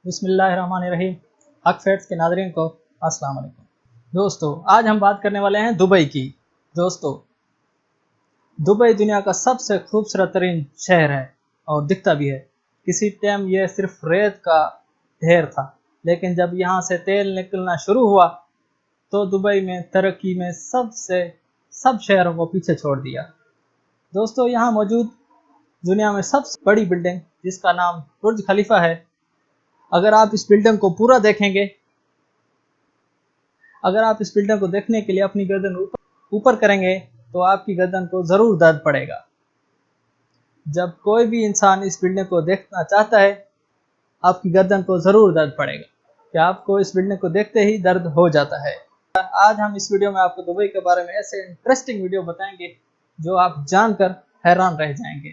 बिस्मिल्लाहिर्रहमानिर्रहीम। हक फैक्ट्स के नाज़रीन को अस्सलाम वालेकुम। दोस्तों, आज हम बात करने वाले हैं दुबई की। दोस्तों, दुबई दुनिया का सबसे खूबसूरत तरीन शहर है और दिखता भी है। किसी टाइम यह सिर्फ रेत का ढेर था, लेकिन जब यहाँ से तेल निकलना शुरू हुआ तो दुबई में तरक्की में सब शहरों को पीछे छोड़ दिया। दोस्तों, यहाँ मौजूद दुनिया में सबसे बड़ी बिल्डिंग जिसका नाम बुर्ज खलीफा है, अगर आप इस बिल्डिंग को पूरा देखेंगे, अगर आप इस बिल्डिंग को देखने के लिए अपनी गर्दन ऊपर करेंगे तो आपकी गर्दन को ज़रूर दर्द पड़ेगा। जब कोई भी इंसान इस बिल्डिंग को देखना चाहता है, आपकी गर्दन को ज़रूर दर्द पड़ेगा कि आपको इस बिल्डिंग को देखते ही दर्द हो जाता है। आज हम इस वीडियो में आपको दुबई के बारे में ऐसे इंटरेस्टिंग वीडियो बताएंगे जो आप जानकर हैरान रह जाएंगे।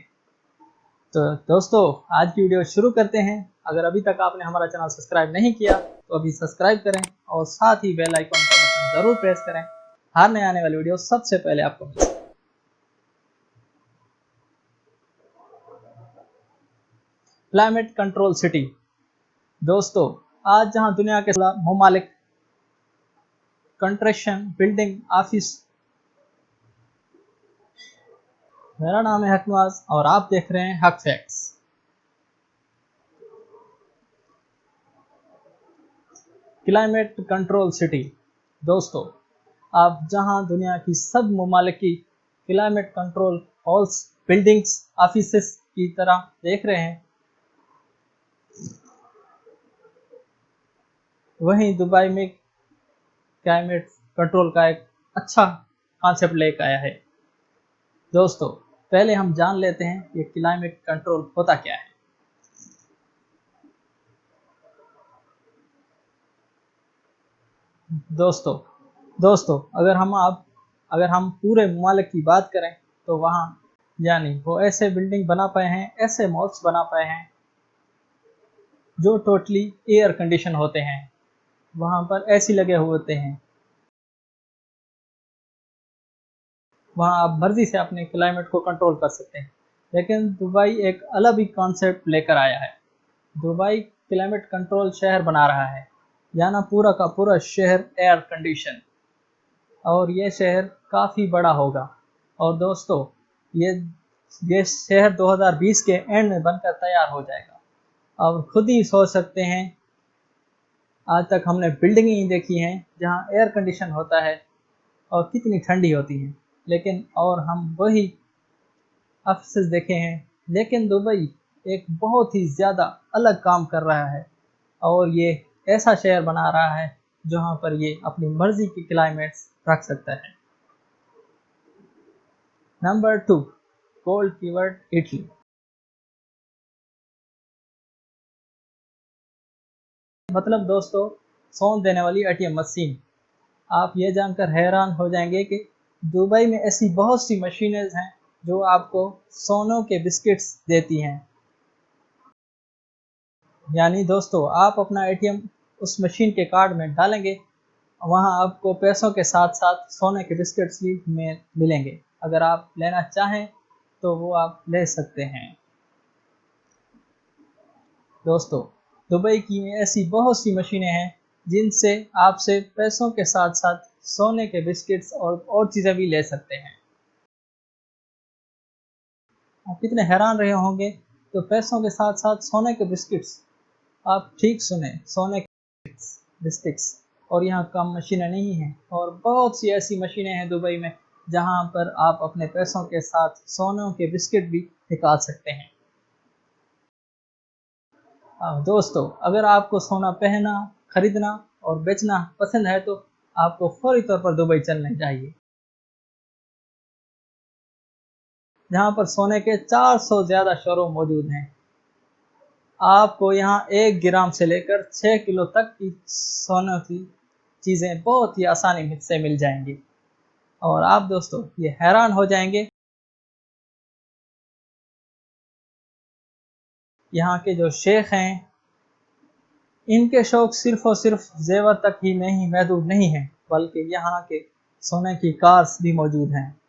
तो दोस्तों, आज की वीडियो शुरू करते हैं। अगर अभी तक आपने हमारा चैनल सब्सक्राइब नहीं किया तो अभी सब्सक्राइब करें और साथ ही बेल आइकन का बटन ज़रूर प्रेस करें, हर नए आने वाली वीडियो सबसे पहले आपको मिले। Climate control city. दोस्तों, आज जहां दुनिया के ममालिक कंस्ट्रक्शन, बिल्डिंग, ऑफिस। मेरा नाम है हकनवाज और आप देख रहे हैं हक फैक्ट्स। Climate control city. दोस्तों, आप जहां दुनिया की सब ममालिक की climate control halls, buildings, offices की तरह देख रहे हैं, वहीं दुबई में क्लाइमेट कंट्रोल का एक अच्छा कॉन्सेप्ट लेकर आया है। दोस्तों, पहले हम जान लेते हैं ये क्लाइमेट कंट्रोल होता क्या है। दोस्तों, अगर हम पूरे ममालिक की बात करें तो वहाँ यानी वो ऐसे बिल्डिंग बना पाए हैं, ऐसे मॉल्स बना पाए हैं जो टोटली एयर कंडीशन होते हैं। वहाँ पर एसी लगे हुए होते हैं। वहाँ आप मर्जी से अपने क्लाइमेट को कंट्रोल कर सकते हैं। लेकिन दुबई एक अलग ही कॉन्सेप्ट लेकर आया है। दुबई क्लाइमेट कंट्रोल शहर बना रहा है, यानी पूरा का पूरा शहर एयर कंडीशन, और ये शहर काफ़ी बड़ा होगा। और दोस्तों, ये शहर 2020 के एंड में बनकर तैयार हो जाएगा। अब खुद ही सोच सकते हैं, आज तक हमने बिल्डिंग ही देखी हैं जहाँ एयर कंडीशन होता है और कितनी ठंडी होती है, लेकिन और हम वही ऑफिस देखे हैं। लेकिन दुबई एक बहुत ही ज़्यादा अलग काम कर रहा है और ये ऐसा शहर बना रहा है जहाँ पर ये अपनी मर्जी की क्लाइमेट्स रख सकता है। नंबर 2, कोल्ड फीवर्ड इटली। मतलब दोस्तों, सौंध देने वाली एटीएम मशीन। आप ये जानकर हैरान हो जाएंगे कि दुबई में ऐसी बहुत सी मशीनें हैं जो आपको सोनों के बिस्किट्स देती हैं। यानी दोस्तों, आप अपना एटीएम उस मशीन के कार्ड में डालेंगे, वहाँ आपको पैसों के साथ साथ सोने के बिस्किट्स भी मिलेंगे। अगर आप लेना चाहें तो वो आप ले सकते हैं। दोस्तों, दुबई की में ऐसी बहुत सी मशीनें हैं जिनसे आपसे पैसों के साथ साथ सोने के बिस्किट्स और चीज़ें भी ले सकते हैं। आप कितने हैरान रहे होंगे, तो पैसों के साथ साथ सोने के बिस्किट्स, आप ठीक सुने, सोने के बिस्किट्स। और यहाँ कम मशीनें नहीं हैं, और बहुत सी ऐसी मशीनें हैं दुबई में जहाँ पर आप अपने पैसों के साथ सोनों के बिस्किट भी निकाल सकते हैं। दोस्तों, अगर आपको सोना पहनना, खरीदना और बेचना पसंद है तो आपको फौरी तौर पर दुबई चलने चाहिए, जहाँ पर सोने के 400 ज़्यादा शोरूम मौजूद हैं। आपको यहाँ 1 ग्राम से लेकर 6 किलो तक की सोने की चीज़ें बहुत ही आसानी से मिल जाएंगी। और आप दोस्तों ये हैरान हो जाएंगे, यहाँ के जो शेख हैं, इनके शौक सिर्फ और सिर्फ जेवर तक ही नहीं महदूद नहीं है, बल्कि यहाँ के सोने की कार्स भी मौजूद हैं।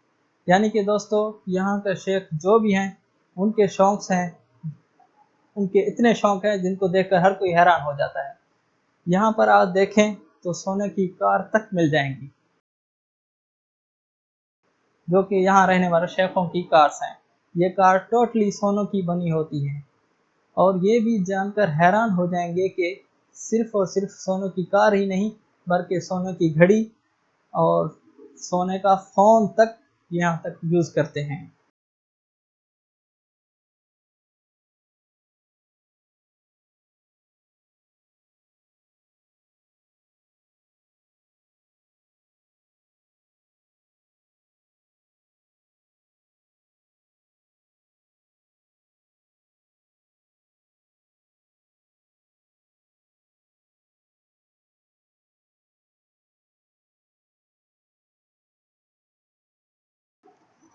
यानी कि दोस्तों, यहाँ के शेख जो भी हैं, उनके शौक हैं उनके इतने शौक हैं जिनको देखकर हर कोई हैरान हो जाता है। यहाँ पर आप देखें तो सोने की कार तक मिल जाएंगी, जो कि यहाँ रहने वाले शेखों की कार्स हैं। ये कार टोटली सोनों की बनी होती है। और ये भी जानकर हैरान हो जाएंगे कि सिर्फ और सिर्फ सोने की कार ही नहीं, बल्कि सोने की घड़ी और सोने का फ़ोन तक यहाँ तक यूज़ करते हैं।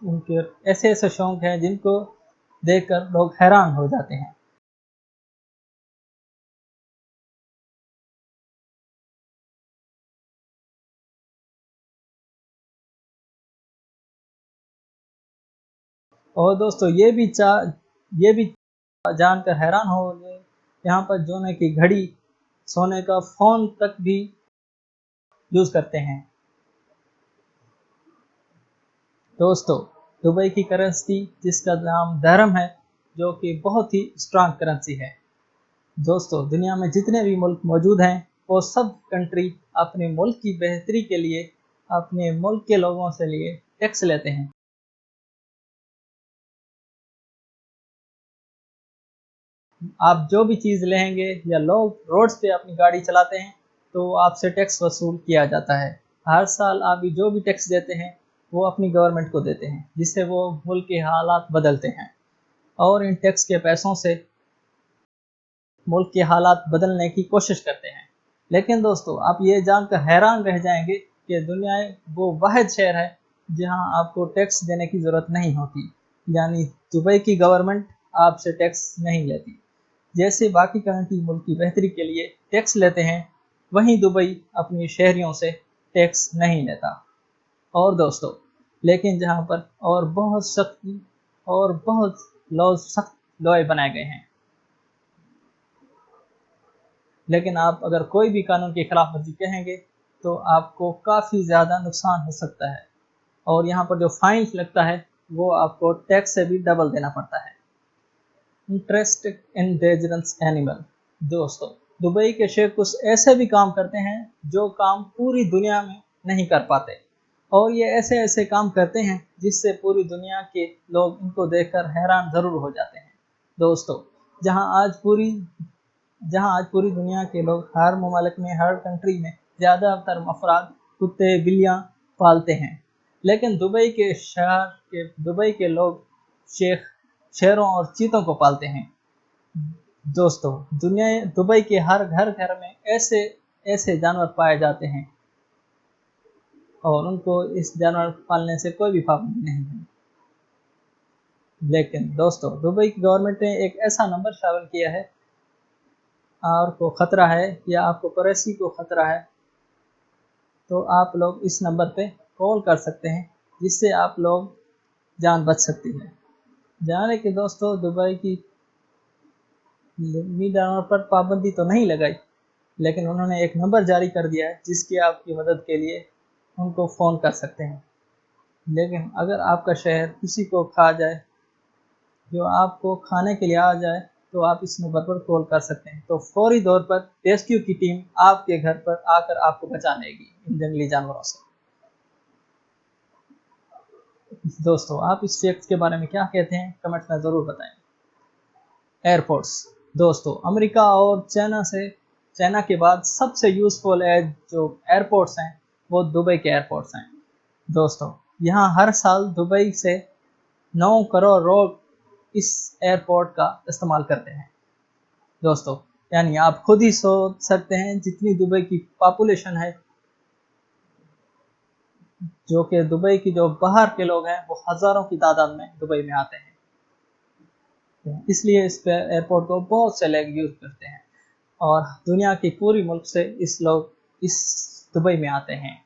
उनके ऐसे ऐसे शौक हैं जिनको देखकर लोग हैरान हो जाते हैं। और दोस्तों ये भी जानकर हैरान होंगे, यहाँ पर सोने की घड़ी, सोने का फ़ोन तक भी यूज़ करते हैं। दोस्तों, दुबई की करेंसी जिसका नाम दरहम है, जो कि बहुत ही स्ट्रांग करेंसी है। दोस्तों, दुनिया में जितने भी मुल्क मौजूद हैं, वो सब कंट्री अपने मुल्क की बेहतरी के लिए अपने मुल्क के लोगों से लिए टैक्स लेते हैं। आप जो भी चीज़ लेंगे या लोग रोड्स पे अपनी गाड़ी चलाते हैं तो आपसे टैक्स वसूल किया जाता है। हर साल आप भी जो भी टैक्स देते हैं वो अपनी गवर्नमेंट को देते हैं, जिससे वो मुल्क के हालात बदलते हैं और इन टैक्स के पैसों से मुल्क के हालात बदलने की कोशिश करते हैं। लेकिन दोस्तों, आप ये जानकर हैरान रह जाएंगे कि दुनिया वो वाहिद शहर है जहां आपको टैक्स देने की ज़रूरत नहीं होती, यानी दुबई की गवर्नमेंट आपसे टैक्स नहीं लेती। जैसे बाकी कंट्री मुल्क की बेहतरी के लिए टैक्स लेते हैं, वहीं दुबई अपने शहरियों से टैक्स नहीं लेता। और दोस्तों, लेकिन जहां पर और बहुत सख्त लॉ बनाए गए हैं, लेकिन आप अगर कोई भी कानून की खिलाफ वर्जी कहेंगे तो आपको काफ़ी ज़्यादा नुकसान हो सकता है। और यहाँ पर जो फाइन लगता है वो आपको टैक्स से भी डबल देना पड़ता है। Interest in dangerous animal. दोस्तों, दुबई के शेख कुछ ऐसे भी काम करते हैं जो काम पूरी दुनिया में नहीं कर पाते, और ये ऐसे ऐसे काम करते हैं जिससे पूरी दुनिया के लोग इनको देखकर हैरान ज़रूर हो जाते हैं। दोस्तों, जहां आज पूरी जहां आज पूरी दुनिया के लोग हर ममालिक में, हर कंट्री में ज़्यादातर अफराद कुत्ते बिल्लियाँ पालते हैं, लेकिन दुबई के लोग शेख शेरों और चीतों को पालते हैं। दोस्तों, दुबई के हर घर घर में ऐसे ऐसे जानवर पाए जाते हैं और उनको इस जानवर पालने से कोई भी पाबंदी नहीं है। लेकिन दोस्तों, दुबई की गवर्नमेंट ने एक ऐसा नंबर शामिल किया है, आपको खतरा है या आपको पड़ोसी को खतरा है तो आप लोग इस नंबर पे कॉल कर सकते हैं, जिससे आप लोग जान बच सकती है। जाने कि दोस्तों, दुबई की जानवर पर पाबंदी तो नहीं लगाई, लेकिन उन्होंने एक नंबर जारी कर दिया है जिसकी आपकी मदद के लिए उनको फ़ोन कर सकते हैं। लेकिन अगर आपका शहर किसी को खा जाए, जो आपको खाने के लिए आ जाए, तो आप इस नंबर पर कॉल कर सकते हैं, तो फौरी तौर पर रेस्क्यू की टीम आपके घर पर आकर आपको बचा लेगी इन जंगली जानवरों से। दोस्तों, आप इस फैक्ट के बारे में क्या कहते हैं, कमेंट में ज़रूर बताएं। एयरपोर्ट्स। दोस्तों, अमेरिका और चाइना के बाद सबसे यूज़फुल है जो एयरपोर्ट्स हैं, वो दुबई के एयरपोर्ट्स हैं। दोस्तों, यहाँ हर साल दुबई से 9 करोड़ लोग इस एयरपोर्ट का इस्तेमाल करते हैं। दोस्तों, यानी आप खुद ही सोच सकते हैं जितनी दुबई की पॉपुलेशन है, जो कि दुबई की जो बाहर के लोग हैं वो हज़ारों की तादाद में दुबई में आते हैं। इसलिए इस एयरपोर्ट को बहुत से लोग यूज़ करते हैं और दुनिया की पूरी मुल्क से इस दुबई में आते हैं।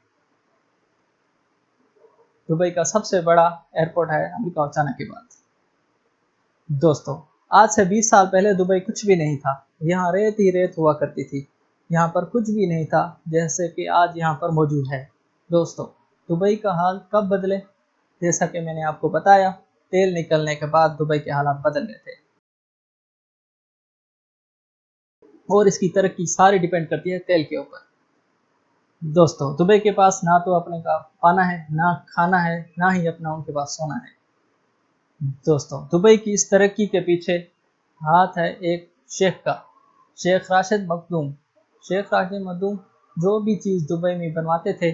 दुबई का सबसे बड़ा एयरपोर्ट है अमेरिका और चाइना के बाद। दोस्तों, आज से 20 साल पहले दुबई कुछ भी नहीं था। यहाँ रेत ही रेत हुआ करती थी। यहाँ पर कुछ भी नहीं था जैसे कि आज यहाँ पर मौजूद है। दोस्तों, दुबई का हाल कब बदले? जैसा कि मैंने आपको बताया, तेल निकलने के बाद दुबई के हालात बदल गए थे। और इसकी तरक्की सारी डिपेंड करती है तेल के ऊपर। दोस्तों, दुबई के पास ना तो अपने का पाना है, ना खाना है, ना ही अपना उनके पास सोना है। दोस्तों, दुबई की इस तरक्की के पीछे हाथ है एक शेख का, शेख राशिद मखदूम। शेख राशिद मखदूम जो भी चीज़ दुबई में बनवाते थे,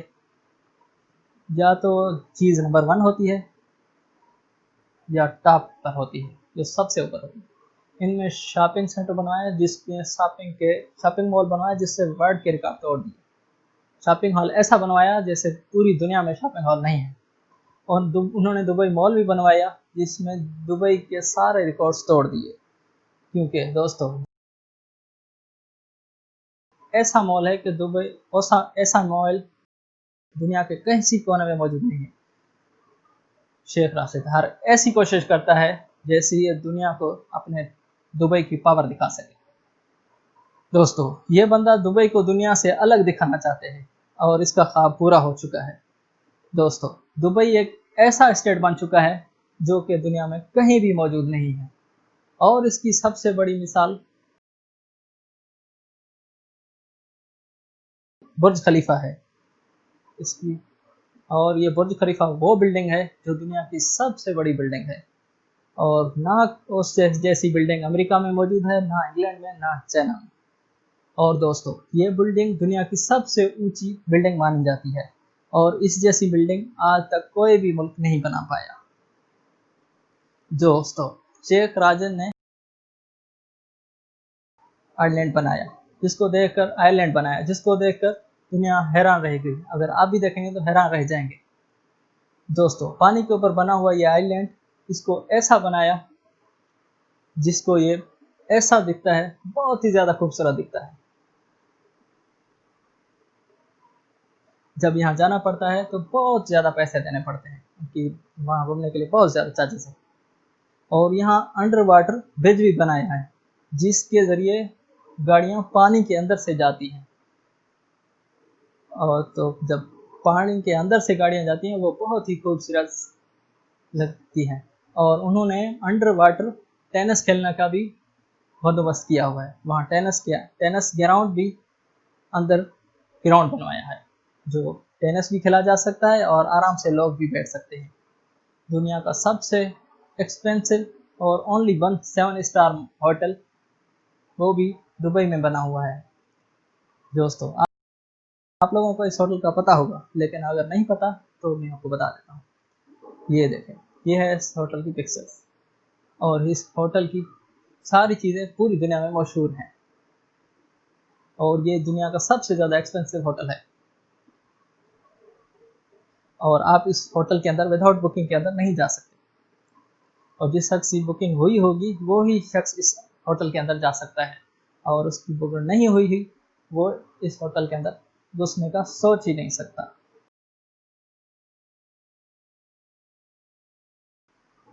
या तो चीज़ नंबर 1 होती है या टॉप पर होती है, जो सबसे ऊपर होती है। इनमें शॉपिंग सेंटर बनवाया, जिसमें शॉपिंग मॉल बनवाया जिससे वर्ल्ड के रिकॉर्ड तोड़ दिए। शॉपिंग हॉल ऐसा बनवाया जैसे पूरी दुनिया में शॉपिंग हॉल नहीं है। और उन्होंने दुबई मॉल भी बनवाया जिसमें दुबई के सारे रिकॉर्ड्स तोड़ दिए। क्योंकि दोस्तों, ऐसा मॉल है कि दुबई ऐसा मॉल दुनिया के किसी कोने में मौजूद नहीं है। शेख राशिद हर ऐसी कोशिश करता है जैसे ये दुनिया को अपने दुबई की पावर दिखा सके। दोस्तों, ये बंदा दुबई को दुनिया से अलग दिखाना चाहते हैं और इसका ख्वाब पूरा हो चुका है। दोस्तों, दुबई एक ऐसा स्टेट बन चुका है जो कि दुनिया में कहीं भी मौजूद नहीं है। और इसकी सबसे बड़ी मिसाल बुर्ज खलीफा है इसकी। और ये बुर्ज खलीफा वो बिल्डिंग है जो दुनिया की सबसे बड़ी बिल्डिंग है। और ना उस जैसी बिल्डिंग अमेरिका में मौजूद है, ना इंग्लैंड में, ना चाइना में। और दोस्तों, ये बिल्डिंग दुनिया की सबसे ऊंची बिल्डिंग मानी जाती है। और इस जैसी बिल्डिंग आज तक कोई भी मुल्क नहीं बना पाया। दोस्तों, शेख राजन ने आइलैंड बनाया, जिसको देखकर दुनिया हैरान रह गई। अगर आप भी देखेंगे तो हैरान रह जाएंगे। दोस्तों, पानी के ऊपर बना हुआ ये आइलैंड, इसको ऐसा बनाया जिसको ये ऐसा दिखता है, बहुत ही ज़्यादा खूबसूरत दिखता है। जब यहाँ जाना पड़ता है तो बहुत ज़्यादा पैसे देने पड़ते हैं, क्योंकि वहाँ घूमने के लिए बहुत ज़्यादा चार्जेस है। और यहाँ अंडर वाटर ब्रिज भी बनाया है जिसके ज़रिए गाड़ियाँ पानी के अंदर से जाती हैं। और तो जब पानी के अंदर से गाड़ियाँ जाती हैं वो बहुत ही खूबसूरत लगती हैं। और उन्होंने अंडर वाटर टेनिस खेलने का भी बंदोबस्त किया हुआ है। वहाँ टेनिस ग्राउंड भी अंदर ग्राउंड बनवाया है, जो टेनिस भी खेला जा सकता है और आराम से लोग भी बैठ सकते हैं। दुनिया का सबसे एक्सपेंसिव और ओनली 7 स्टार होटल वो भी दुबई में बना हुआ है। दोस्तों, आप लोगों को इस होटल का पता होगा, लेकिन अगर नहीं पता तो मैं आपको बता देता हूँ। ये देखें, ये है इस होटल की पिक्चर्स। और इस होटल की सारी चीज़ें पूरी दुनिया में मशहूर हैं। और ये दुनिया का सबसे ज़्यादा एक्सपेंसिव होटल है। और आप इस होटल के अंदर विदाउट बुकिंग के अंदर नहीं जा सकते। और जिस शख्स की बुकिंग हुई होगी वो ही शख्स इस होटल के अंदर जा सकता है। और उसकी बुकिंग नहीं हुई ही वो इस होटल के अंदर घुसने का सोच ही नहीं सकता।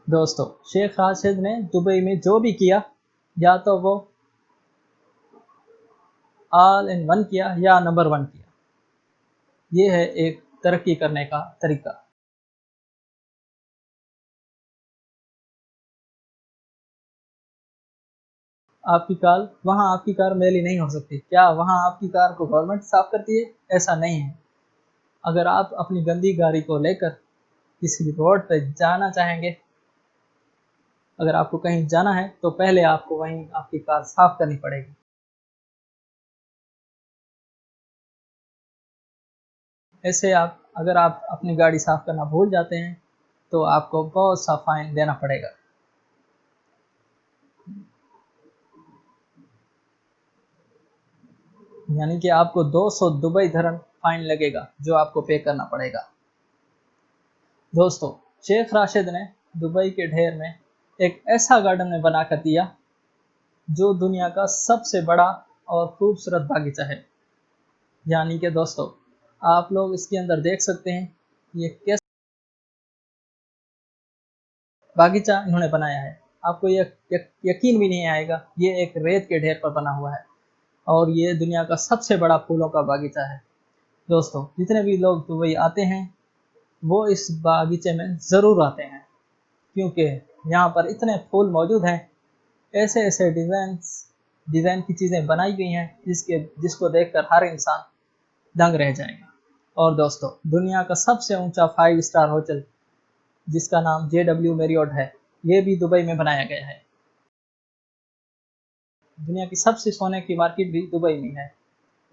दोस्तों, शेख राशिद ने दुबई में जो भी किया, या तो वो ऑल इन वन किया या नंबर 1 किया। ये है एक तरक्की करने का तरीका। आपकी कार मैली नहीं हो सकती। क्या वहाँ आपकी कार को गवर्नमेंट साफ करती है? ऐसा नहीं है। अगर आप अपनी गंदी गाड़ी को लेकर किसी रोड पर जाना चाहेंगे, अगर आपको कहीं जाना है तो पहले आपको वहीं आपकी कार साफ करनी पड़ेगी। ऐसे अगर आप अपनी गाड़ी साफ करना भूल जाते हैं तो आपको बहुत सा फाइन देना पड़ेगा। यानी कि आपको 200 दुबई धरम फाइन लगेगा जो आपको पे करना पड़ेगा। दोस्तों, शेख राशिद ने दुबई के ढेर में एक ऐसा गार्डन में बना कर दिया जो दुनिया का सबसे बड़ा और खूबसूरत बागीचा है। यानी कि दोस्तों, आप लोग इसके अंदर देख सकते हैं ये कैसा बागीचा इन्होंने बनाया है। आपको यकीन भी नहीं आएगा, ये एक रेत के ढेर पर बना हुआ है और ये दुनिया का सबसे बड़ा फूलों का बागीचा है। दोस्तों, जितने भी लोग दुबई आते हैं वो इस बागीचे में ज़रूर आते हैं, क्योंकि यहाँ पर इतने फूल मौजूद हैं, ऐसे ऐसे डिज़ाइन की चीज़ें बनाई गई हैं जिसको देखकर हर इंसान दंग रह जाएगा। और दोस्तों, दुनिया का सबसे ऊंचा 5 स्टार होटल जिसका नाम JW मैरियट है, ये भी दुबई में बनाया गया है। दुनिया की सबसे सोने की मार्केट भी दुबई में है,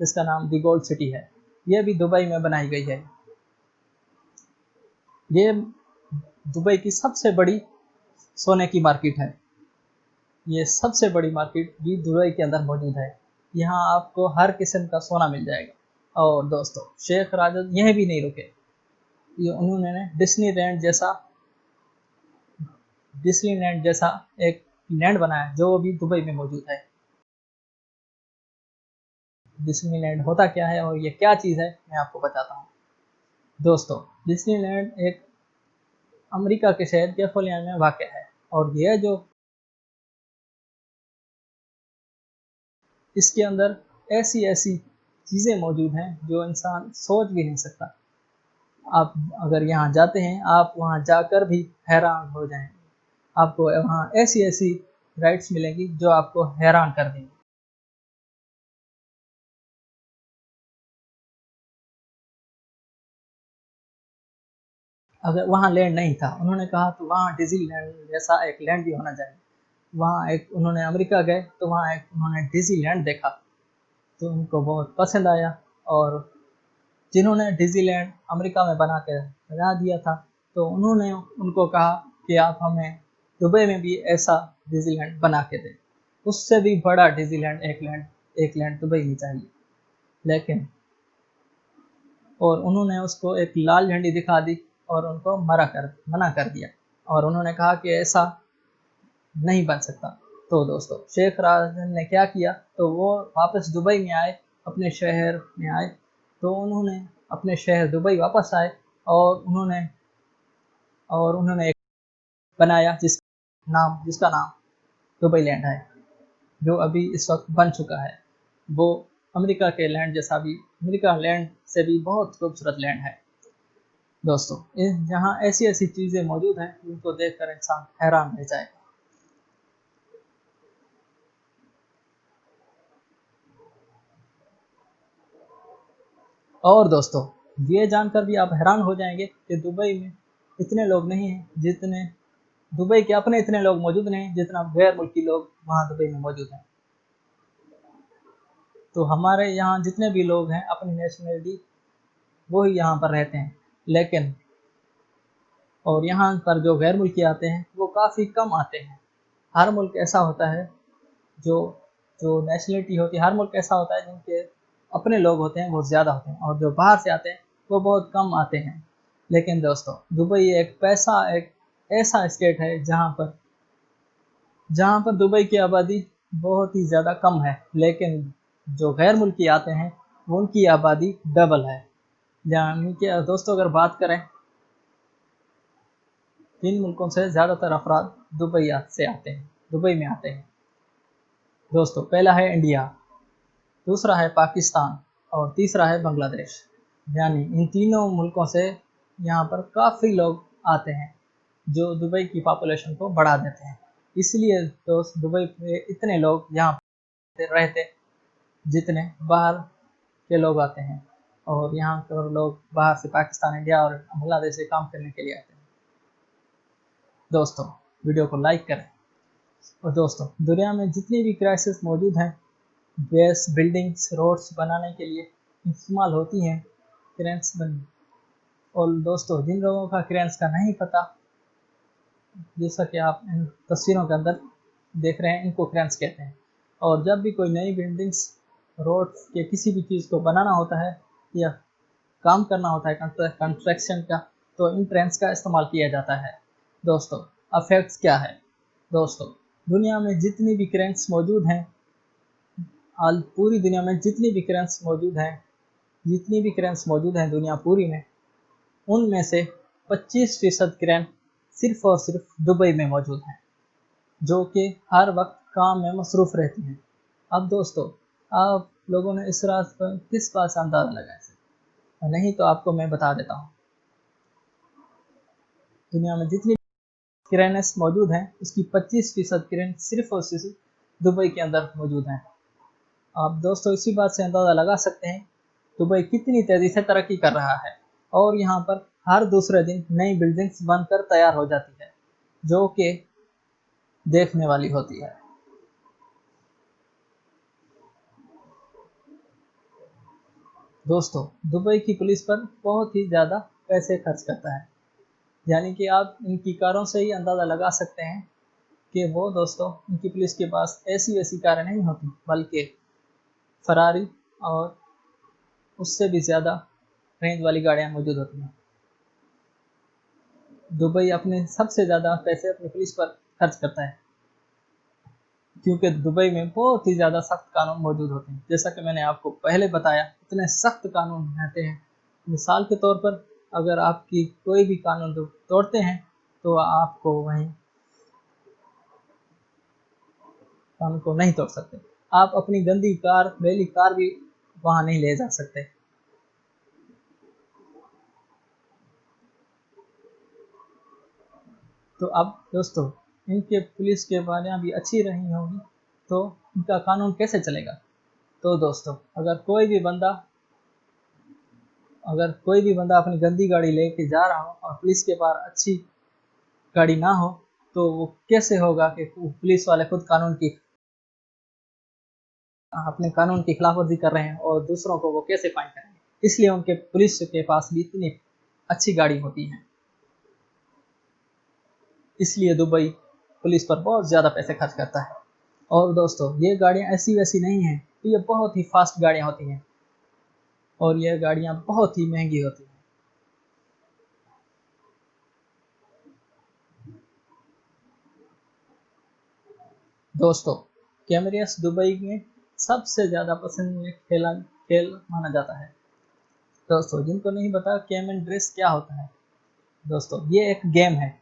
जिसका नाम दी गोल्ड सिटी है, ये भी दुबई में बनाई गई है। ये दुबई की सबसे बड़ी सोने की मार्केट है। ये सबसे बड़ी मार्केट भी दुबई के अंदर मौजूद है। यहाँ आपको हर किस्म का सोना मिल जाएगा। और दोस्तों, शेख राजद यह भी नहीं रुके, ये उन्होंने डिस्नीलैंड जैसा एक लैंड बनाया जो अभी दुबई में मौजूद है। डिस्नीलैंड होता क्या है और ये क्या चीज़ है, मैं आपको बताता हूँ। दोस्तों, डिस्नीलैंड एक अमेरिका के शहर कैलिफोर्निया में वाक़ है और यह जो इसके अंदर ऐसी ऐसी चीज़ें मौजूद हैं जो इंसान सोच भी नहीं सकता। आप अगर यहाँ जाते हैं, आप वहाँ जाकर भी हैरान हो जाएंगे। आपको वहाँ ऐसी ऐसी राइड्स मिलेंगी जो आपको हैरान कर देंगी। अगर वहाँ लैंड नहीं था, उन्होंने कहा तो वहाँ डिज़नीलैंड जैसा एक लैंड भी होना चाहिए। वहाँ एक उन्होंने अमेरिका गए तो वहाँ एक उन्होंने डिज़नीलैंड देखा तो उनको बहुत पसंद आया। और जिन्होंने डिज़नीलैंड अमेरिका में बना दिया था, तो उन्होंने उनको कहा कि आप हमें दुबई में भी ऐसा डिज़नीलैंड बना के दें। उससे भी बड़ा डिज़नीलैंड एक लैंड दुबई में चाहिए। लेकिन और उन्होंने उसको एक लाल झंडी दिखा दी और उनको मना कर दिया और उन्होंने कहा कि ऐसा नहीं बन सकता। तो दोस्तों, शेख राजन ने क्या किया, तो वो वापस दुबई में आए, अपने शहर में आए। तो उन्होंने अपने शहर दुबई वापस आए और उन्होंने एक बनाया जिसका नाम दुबई लैंड है, जो अभी इस वक्त बन चुका है। वो अमेरिका लैंड से भी बहुत खूबसूरत लैंड है। दोस्तों, यहाँ ऐसी ऐसी चीज़ें मौजूद हैं जिनको देखकर इंसान हैरान रह जाएगा। और दोस्तों, ये जानकर भी आप हैरान हो जाएंगे कि दुबई में इतने लोग नहीं हैं जितने दुबई के अपने इतने लोग मौजूद नहीं जितना गैर मुल्की लोग वहाँ दुबई में मौजूद हैं। तो हमारे यहाँ जितने भी लोग हैं अपनी नेशनलिटी वो ही यहाँ पर रहते हैं, लेकिन और यहाँ पर जो गैर मुल्की आते हैं वो काफ़ी कम आते हैं। हर मुल्क ऐसा होता है जो जो नेशनलिटी होती है, हर मुल्क ऐसा होता है जिनके अपने लोग होते हैं वो ज़्यादा होते हैं और जो बाहर से आते हैं वो बहुत कम आते हैं। लेकिन दोस्तों, दुबई एक ऐसा स्टेट है जहाँ पर दुबई की आबादी बहुत ही ज़्यादा कम है, लेकिन जो गैर मुल्की आते हैं उनकी आबादी डबल है। यानी कि दोस्तों, अगर बात करें, 3 मुल्कों से ज़्यादातर अफराद दुबई में आते हैं। दोस्तों, पहला है इंडिया, दूसरा है पाकिस्तान और तीसरा है बांग्लादेश। यानी इन तीनों मुल्कों से यहाँ पर काफ़ी लोग आते हैं जो दुबई की पॉपुलेशन को बढ़ा देते हैं। इसलिए दोस्त, दुबई में इतने लोग यहाँ पर रहते जितने बाहर के लोग आते हैं। और यहाँ पर लोग बाहर से पाकिस्तान, इंडिया और बांग्लादेश से काम करने के लिए आते हैं। दोस्तों, वीडियो को लाइक करें। और दोस्तों, दुनिया में जितनी भी क्राइसिस मौजूद हैं, गैस, बिल्डिंग्स, रोड्स बनाने के लिए इस्तेमाल होती हैं क्रेन्स बन। और दोस्तों, जिन लोगों का क्रेन्स का नहीं पता, जैसा कि आप इन तस्वीरों के अंदर देख रहे हैं, इनको क्रेन्स कहते हैं। और जब भी कोई नई बिल्डिंग्स, रोड्स के किसी भी चीज़ को बनाना होता है या काम करना होता है कंस्ट्रक्शन का, तो इन क्रेन्स का इस्तेमाल किया जाता है। दोस्तों, अफेक्ट्स क्या है? दोस्तों, दुनिया में जितनी भी क्रेन्स मौजूद हैं, पूरी दुनिया में जितनी भी क्रेन्स मौजूद हैं दुनिया पूरी में, उनमें से 25% क्रेन सिर्फ और सिर्फ दुबई में मौजूद हैं। जो कि हर वक्त काम में मसरूफ़ रहती हैं। अब दोस्तों, आप लोगों ने इस रात पर किस बात से अंदाज़ा लगाया है? नहीं तो आपको मैं बता देता हूँ। दुनिया में जितनी किरेन्स मौजूद हैं, उसकी 25% किरेन सिर्फ़ और सिर्फ़ दुबई के अंदर मौजूद हैं। आप दोस्तों इसी बात से अंदाज़ा लगा सकते हैं दुबई कितनी तेज़ी से तरक्की कर रहा है और यहाँ पर हर दूसरे दिन नई बिल्डिंग्स बनकर तैयार हो जाती है, जो कि देखने वाली होती है। दोस्तों, दुबई की पुलिस पर बहुत ही ज़्यादा पैसे खर्च करता है, यानी कि आप इनकी कारों से ही अंदाज़ा लगा सकते हैं कि वो दोस्तों इनकी पुलिस के पास ऐसी वैसी कारें नहीं होती, बल्कि फरारी और उससे भी ज़्यादा रेंज वाली गाड़ियाँ मौजूद होती हैं। दुबई अपने सबसे ज़्यादा पैसे अपनी पुलिस पर खर्च करता है, क्योंकि दुबई में बहुत ही ज़्यादा सख्त कानून मौजूद होते हैं। जैसा कि मैंने आपको पहले बताया, इतने सख्त कानून रहते हैं। मिसाल के तौर पर अगर आपकी कोई भी कानून तोड़ते हैं तो आपको वहीं कानून को नहीं तोड़ सकते। आप अपनी गंदी कार, मैली कार भी वहाँ नहीं ले जा सकते। तो अब दोस्तों, इनके पुलिस के बारें भी अच्छी रही होंगी, तो इनका कानून कैसे चलेगा? तो दोस्तों, अगर कोई भी बंदा अपनी गंदी गाड़ी लेके जा रहा हो और पुलिस के पास अच्छी गाड़ी ना हो, तो वो कैसे होगा कि पुलिस वाले खुद अपने कानून की खिलाफवर्जी कर रहे हैं और दूसरों को वो कैसे फाइन करेंगे? इसलिए उनके पुलिस के पास भी इतनी अच्छी गाड़ी होती है। इसलिए दुबई पुलिस पर बहुत ज़्यादा पैसे खर्च करता है। और दोस्तों, ये गाड़ियाँ ऐसी वैसी नहीं हैं, ये बहुत ही फास्ट गाड़ियाँ होती हैं और ये गाड़ियाँ बहुत ही महंगी होती हैं। दोस्तों, कैमरियस दुबई में सबसे ज़्यादा पसंदीदा खेल माना जाता है। दोस्तों, जिनको नहीं पता कैमन ड्रेस क्या होता है, दोस्तों ये एक गेम है।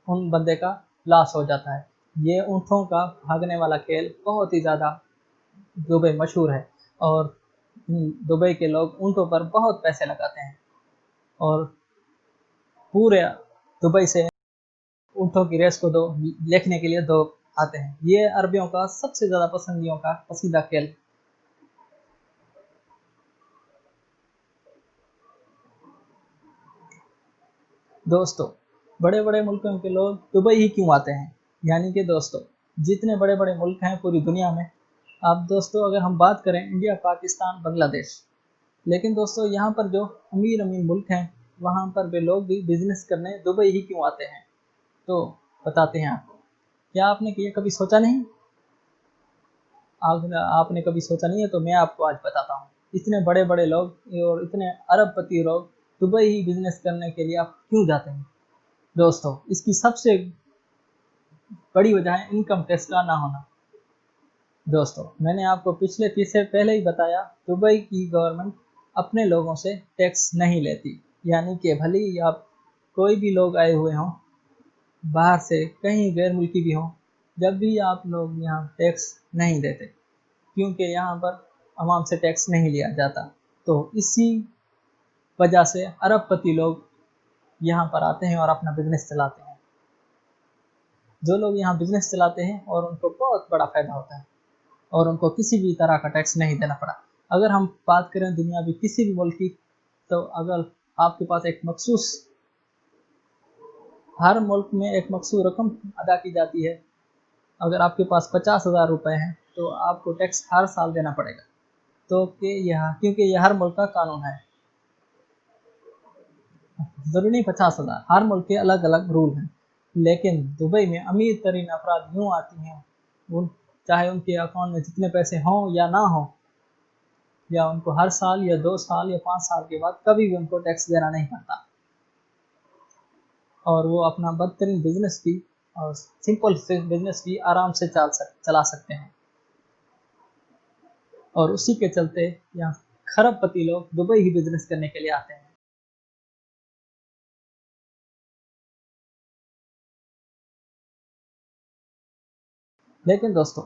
उन बंदे का लॉस हो जाता है। ये ऊँटों का भागने वाला खेल बहुत ही ज़्यादा दुबई मशहूर है और दुबई के लोग ऊँटों पर बहुत पैसे लगाते हैं और पूरे दुबई से ऊँटों की रेस को देखने के लिए दो आते हैं। ये अरबियों का सबसे ज़्यादा पसंदीदा खेल। दोस्तों, बड़े बड़े मुल्कों के लोग दुबई ही क्यों आते हैं? यानी कि दोस्तों, जितने बड़े बड़े मुल्क हैं पूरी दुनिया में, अब दोस्तों अगर हम बात करें इंडिया, पाकिस्तान, बांग्लादेश, लेकिन दोस्तों यहाँ पर जो अमीर अमीर मुल्क हैं, वहाँ पर वे लोग भी बिजनेस करने दुबई ही क्यों आते हैं? तो बताते हैं आपको। क्या आपने ये कभी सोचा नहीं? आपने कभी सोचा नहीं है तो मैं आपको आज बताता हूँ। इतने बड़े बड़े लोग और इतने अरबपति लोग दुबई ही बिजनेस करने के लिए आप क्यों जाते हैं? दोस्तों, इसकी सबसे बड़ी वजह है इनकम टैक्स का ना होना। दोस्तों, मैंने आपको पिछले तीसरे पहले ही बताया, दुबई की गवर्नमेंट अपने लोगों से टैक्स नहीं लेती। यानी कि भले ही आप कोई भी लोग आए हुए हों बाहर से, कहीं गैर मुल्की भी हों, जब भी आप लोग यहाँ टैक्स नहीं देते, क्योंकि यहाँ पर आवाम से टैक्स नहीं लिया जाता। तो इसी वजह से अरबपति लोग यहाँ पर आते हैं और अपना बिजनेस चलाते हैं। जो लोग यहाँ बिजनेस चलाते हैं और उनको बहुत बड़ा फ़ायदा होता है और उनको किसी भी तरह का टैक्स नहीं देना पड़ा। अगर हम बात करें दुनिया में किसी भी मुल्क की, तो अगर आपके पास एक मखसूस हर मुल्क में एक मखसूस रकम अदा की जाती है। अगर आपके पास 50,000 रुपये हैं तो आपको टैक्स हर साल देना पड़ेगा। तो क्योंकि यह हर मुल्क का कानून है। ज़रूरी नहीं 50,000, हर मुल्क के अलग अलग रूल हैं। लेकिन दुबई में अमीर तरीन अफराद यूँ आती हैं, चाहे उनके अकाउंट में जितने पैसे हों या ना हों, या उनको हर साल या 2 साल या 5 साल के बाद कभी भी उनको टैक्स देना नहीं पड़ता, और वो अपना बदतरीन बिजनेस भी और सिंपल बिजनेस भी आराम से चला सकते हैं। और उसी के चलते यहाँ खरबपति लोग दुबई ही बिजनेस करने के लिए आते हैं। लेकिन दोस्तों,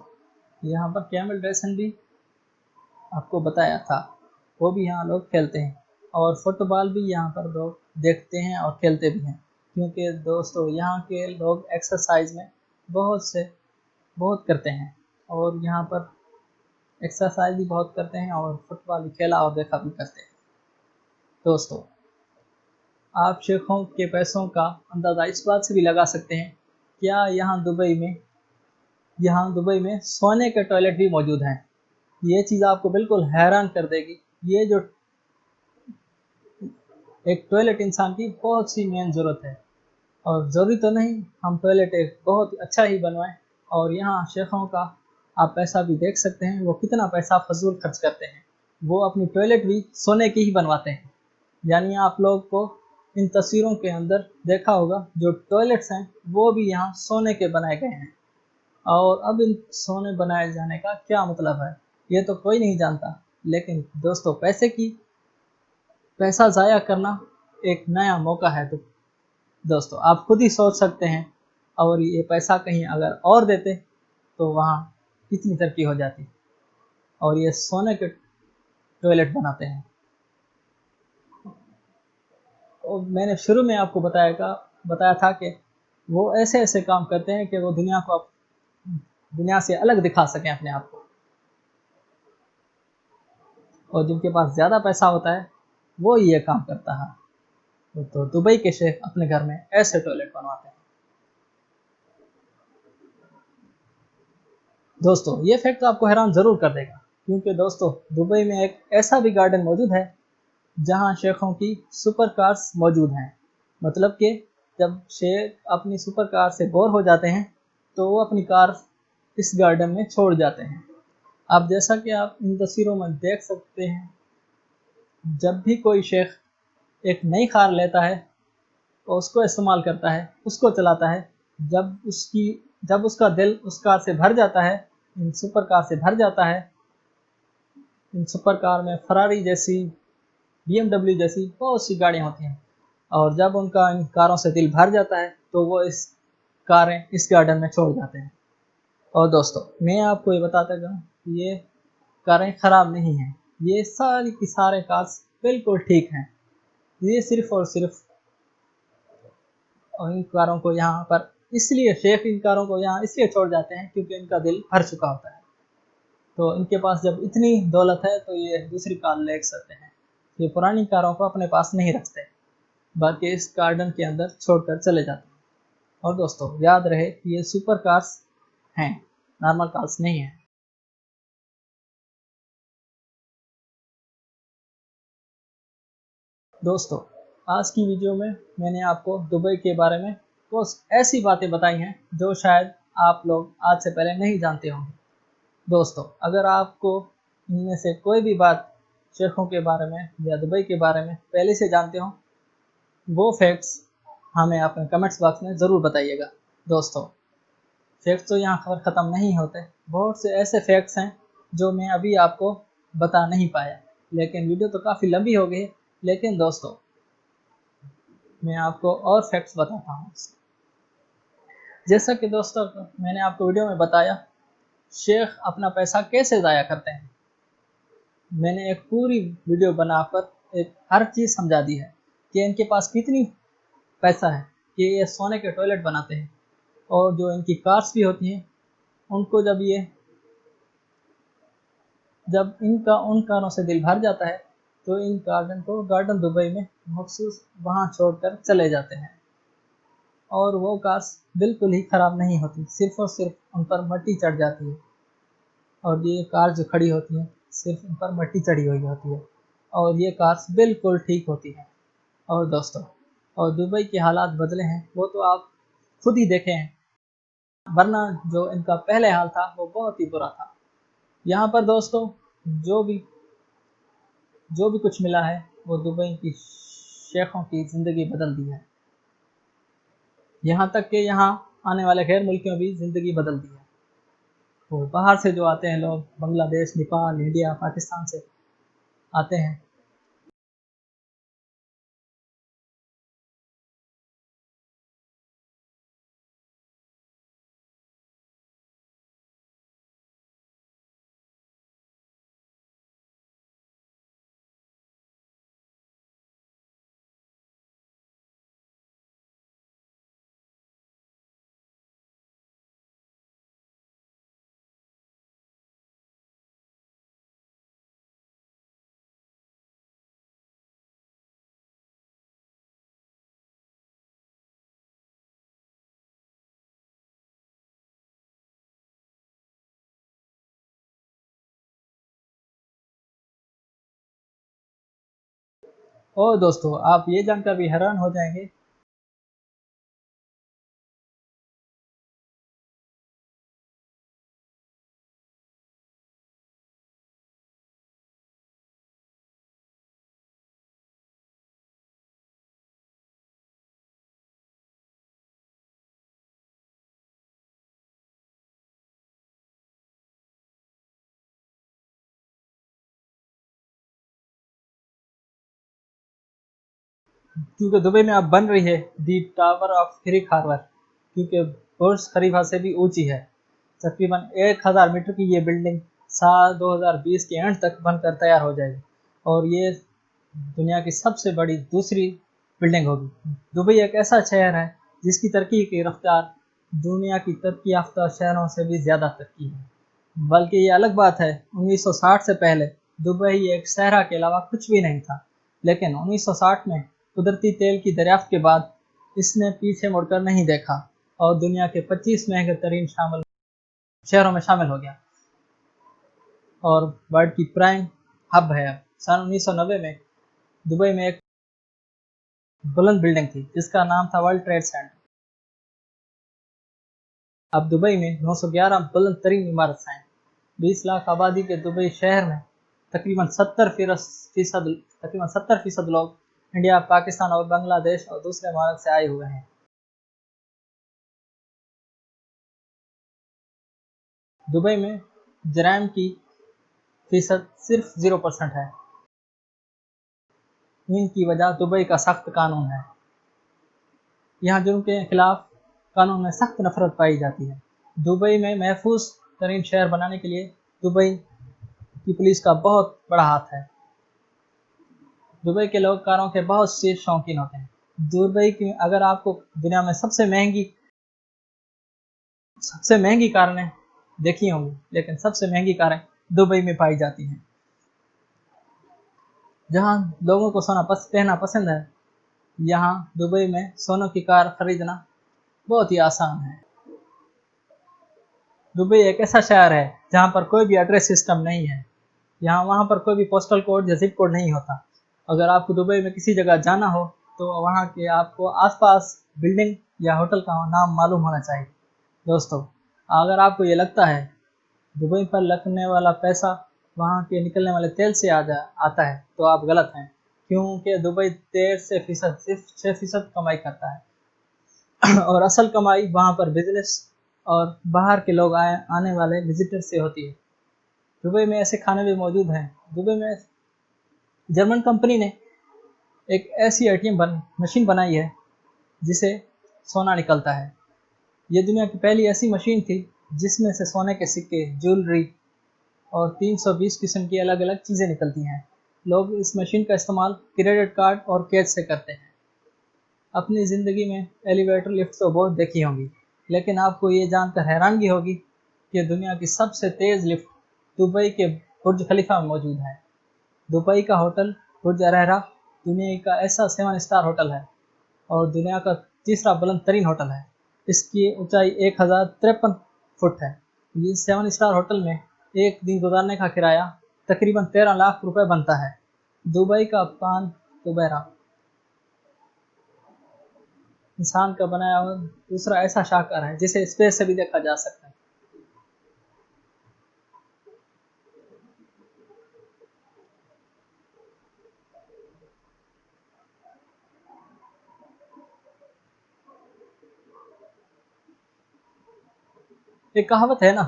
यहाँ पर कैमल रेसन भी आपको बताया था, वो भी यहाँ लोग खेलते हैं, और फुटबॉल भी यहाँ पर लोग देखते हैं और खेलते भी हैं, क्योंकि दोस्तों यहाँ के लोग एक्सरसाइज में बहुत करते हैं, और यहाँ पर एक्सरसाइज भी बहुत करते हैं और फुटबॉल भी खेला और देखा भी करते हैं। दोस्तों, आप शेखों के पैसों का अंदाज़ा इस बात से भी लगा सकते हैं, क्या यहाँ दुबई में सोने के टॉयलेट भी मौजूद हैं। ये चीज़ आपको बिल्कुल हैरान कर देगी। ये जो एक टॉयलेट इंसान की बहुत सी मेन ज़रूरत है, और ज़रूरी तो नहीं हम टॉयलेट एक बहुत अच्छा ही बनवाएं। और यहाँ शेखों का आप पैसा भी देख सकते हैं, वो कितना पैसा फजूल खर्च करते हैं। वो अपनी टॉयलेट भी सोने की ही बनवाते हैं। यानी आप लोग को इन तस्वीरों के अंदर देखा होगा, जो टॉयलेट्स हैं वो भी यहाँ सोने के बनाए गए हैं। और अब इन सोने बनाए जाने का क्या मतलब है, ये तो कोई नहीं जानता। लेकिन दोस्तों, पैसा ज़ाया करना एक नया मौका है। तो दोस्तों, आप खुद ही सोच सकते हैं, और ये पैसा कहीं अगर और देते तो वहाँ कितनी तरक्की हो जाती। और ये सोने के टॉयलेट बनाते हैं। और मैंने शुरू में आपको बताया था कि वो ऐसे ऐसे काम करते हैं कि वो दुनिया से अलग दिखा सकें अपने आप को। और जिनके पास ज़्यादा पैसा होता है वो ये काम करता है। तो दुबई के शेख अपने घर में ऐसे टॉयलेट बनवाते हैं। दोस्तों, ये फैक्ट तो आपको हैरान ज़रूर कर देगा, क्योंकि दोस्तों दुबई में एक ऐसा भी गार्डन मौजूद है जहां शेखों की सुपर कार्स मौजूद हैं। मतलब कि जब शेख अपनी सुपर कार से बोर हो जाते हैं तो वो अपनी कार इस गार्डन में छोड़ जाते हैं। अब जैसा कि आप इन तस्वीरों में देख सकते हैं, जब भी कोई शेख एक नई कार लेता है तो उसको इस्तेमाल करता है, उसको चलाता है। जब उसका दिल उस कार से भर जाता है, इन सुपर कार से भर जाता है, इन सुपर कार में फरारी जैसी, BMW जैसी बहुत सी गाड़ियाँ होती हैं, और जब उनका इन कारों से दिल भर जाता है तो वो इस कारें इस गार्डन में छोड़ जाते हैं। और दोस्तों, मैं आपको ये बताता जाऊँ, ये कारें ख़राब नहीं हैं। ये सारी की सारे कार्स बिल्कुल ठीक हैं। ये सिर्फ और सिर्फ इन कारों को यहाँ पर इसलिए शेख इन कारों को यहाँ इसलिए छोड़ जाते हैं क्योंकि इनका दिल भर चुका होता है। तो इनके पास जब इतनी दौलत है तो ये दूसरी कार ले सकते हैं। ये पुरानी कारों को अपने पास नहीं रखते, बल्कि इस गार्डन के अंदर छोड़कर चले जाते हैं। और दोस्तों, याद रहे, ये सुपर कार्स हैं, नॉर्मल कार्स नहीं हैं। दोस्तों, आज की वीडियो में मैंने आपको दुबई के बारे में कुछ ऐसी बातें बताई हैं जो शायद आप लोग आज से पहले नहीं जानते होंगे। दोस्तों, अगर आपको इनमें से कोई भी बात शेखों के बारे में या दुबई के बारे में पहले से जानते हो, वो फैक्ट्स हमें अपने कमेंट्स बॉक्स में ज़रूर बताइएगा। दोस्तों, फैक्ट्स तो यहाँ खबर ख़त्म नहीं होते। बहुत से ऐसे फैक्ट्स हैं जो मैं अभी आपको बता नहीं पाया, लेकिन वीडियो तो काफ़ी लंबी हो गई। लेकिन दोस्तों, मैं आपको और फैक्ट्स बताता हूँ। जैसा कि दोस्तों मैंने आपको वीडियो में बताया, शेख अपना पैसा कैसे ज़ाया करते हैं। मैंने एक पूरी वीडियो बनाकर एक हर चीज़ समझा दी है कि इनके पास कितनी पैसा है कि ये सोने के टॉयलेट बनाते हैं। और जो इनकी कार्स भी होती हैं, उनको जब इनका उन कारों से दिल भर जाता है तो इन गार्डन दुबई में मखसूस वहाँ छोड़कर चले जाते हैं। और वो कार्स बिल्कुल ही ख़राब नहीं होती, सिर्फ़ और सिर्फ उन पर मट्टी चढ़ जाती है। और ये कार जो खड़ी होती हैं, सिर्फ उन पर मट्टी चढ़ी हुई होती है, और ये कार्स बिल्कुल ठीक होती हैं। और दोस्तों, और दुबई के हालात बदले हैं, वो तो आप खुद ही देखे हैं। वरना जो इनका पहले हाल था वो बहुत ही बुरा था। यहाँ पर दोस्तों, जो भी जो भी कुछ मिला है वो दुबई की शेखों की ज़िंदगी बदल दी है। यहाँ तक कि यहाँ आने वाले गैर मुल्कियों भी ज़िंदगी बदल दी है। तो बाहर से जो आते हैं लोग, बांग्लादेश, नेपाल, इंडिया, पाकिस्तान से आते हैं। और दोस्तों, आप ये जानकर भी हैरान हो जाएंगे क्योंकि दुबई में अब बन रही है दी टावर ऑफ खरीक हार्बर, क्योंकि बुर्ज खलीफा से भी ऊंची है। तकरीबन 1000 मीटर की ये बिल्डिंग साल 2020 के एंड तक बनकर तैयार हो जाएगी और ये दुनिया की सबसे बड़ी दूसरी बिल्डिंग होगी। दुबई एक ऐसा शहर है जिसकी तरक्की की रफ्तार दुनिया की तरक्की याफ्ता शहरों से भी ज़्यादा तरक्की है। बल्कि ये अलग बात है, 1960 से पहले दुबई एक शहर के अलावा कुछ भी नहीं था। लेकिन 1960 में कुदरती तेल की दरियाफ्त के बाद इसने पीछे मुड़कर नहीं देखा और दुनिया के 25 महंगे तरीन शामिल शहरों में शामिल हो गया और वर्ल्ड की प्राइम हब है। अब सन 1990 में दुबई में एक बुलंद बिल्डिंग थी जिसका नाम था वर्ल्ड ट्रेड सेंटर। अब दुबई में 911 बुलंद तरीन इमारतें हैं। 20 लाख आबादी के दुबई शहर में तकरीबन 70% लोग इंडिया, पाकिस्तान और बांग्लादेश और दूसरे मुल्क से आए हुए हैं। दुबई में जराइम की फीसद सिर्फ 0% है। इनकी वजह दुबई का सख्त कानून है। यहाँ जुर्म के खिलाफ कानून में सख्त नफरत पाई जाती है। दुबई में महफूज तरीन शहर बनाने के लिए दुबई की पुलिस का बहुत बड़ा हाथ है। दुबई के लोग कारों के बहुत से शौकीन होते हैं। दुबई की अगर आपको दुनिया में सबसे महंगी कारें देखी होंगी, लेकिन सबसे महंगी कारें दुबई में पाई जाती हैं। जहां लोगों को सोना पहनना पसंद है, यहाँ दुबई में सोनों की कार खरीदना बहुत ही आसान है। दुबई एक ऐसा शहर है जहाँ पर कोई भी एड्रेस सिस्टम नहीं है। यहाँ वहाँ पर कोई भी पोस्टल कोड या जिप कोड नहीं होता। अगर आपको दुबई में किसी जगह जाना हो तो वहाँ के आपको आसपास बिल्डिंग या होटल का नाम मालूम होना चाहिए। दोस्तों, अगर आपको ये लगता है दुबई पर लगने वाला पैसा वहाँ के निकलने वाले तेल से आता है तो आप गलत हैं, क्योंकि दुबई तेल से फीसद सिर्फ 6% कमाई करता है और असल कमाई वहाँ पर बिजनेस और बाहर के लोग आने वाले विजिटर से होती है। दुबई में ऐसे खाने भी मौजूद हैं। दुबई में जर्मन कंपनी ने एक ऐसी मशीन बनाई है जिसे सोना निकलता है। ये दुनिया की पहली ऐसी मशीन थी जिसमें से सोने के सिक्के, ज्वेलरी और 320 किस्म की अलग अलग चीज़ें निकलती हैं। लोग इस मशीन का इस्तेमाल क्रेडिट कार्ड और कैश से करते हैं। अपनी ज़िंदगी में एलिवेटर लिफ्ट तो बहुत देखी होंगी, लेकिन आपको ये जानकर हैरानगी होगी कि दुनिया की सबसे तेज़ लिफ्ट दुबई के बुर्ज खलीफा में मौजूद है। दुबई का होटल बुर्ज अरहरा दुनिया का ऐसा 7 स्टार होटल है और दुनिया का तीसरा बुलंद तरीन होटल है। इसकी ऊंचाई 1053 फुट है। इस 7 स्टार होटल में एक दिन गुजारने का किराया तकरीबन 13 लाख रुपए बनता है। दुबई का पान दुबैरा इंसान का बनाया हुआ दूसरा ऐसा शाहकार है जिसे स्पेस से भी देखा जा सकता है। एक कहावत है ना,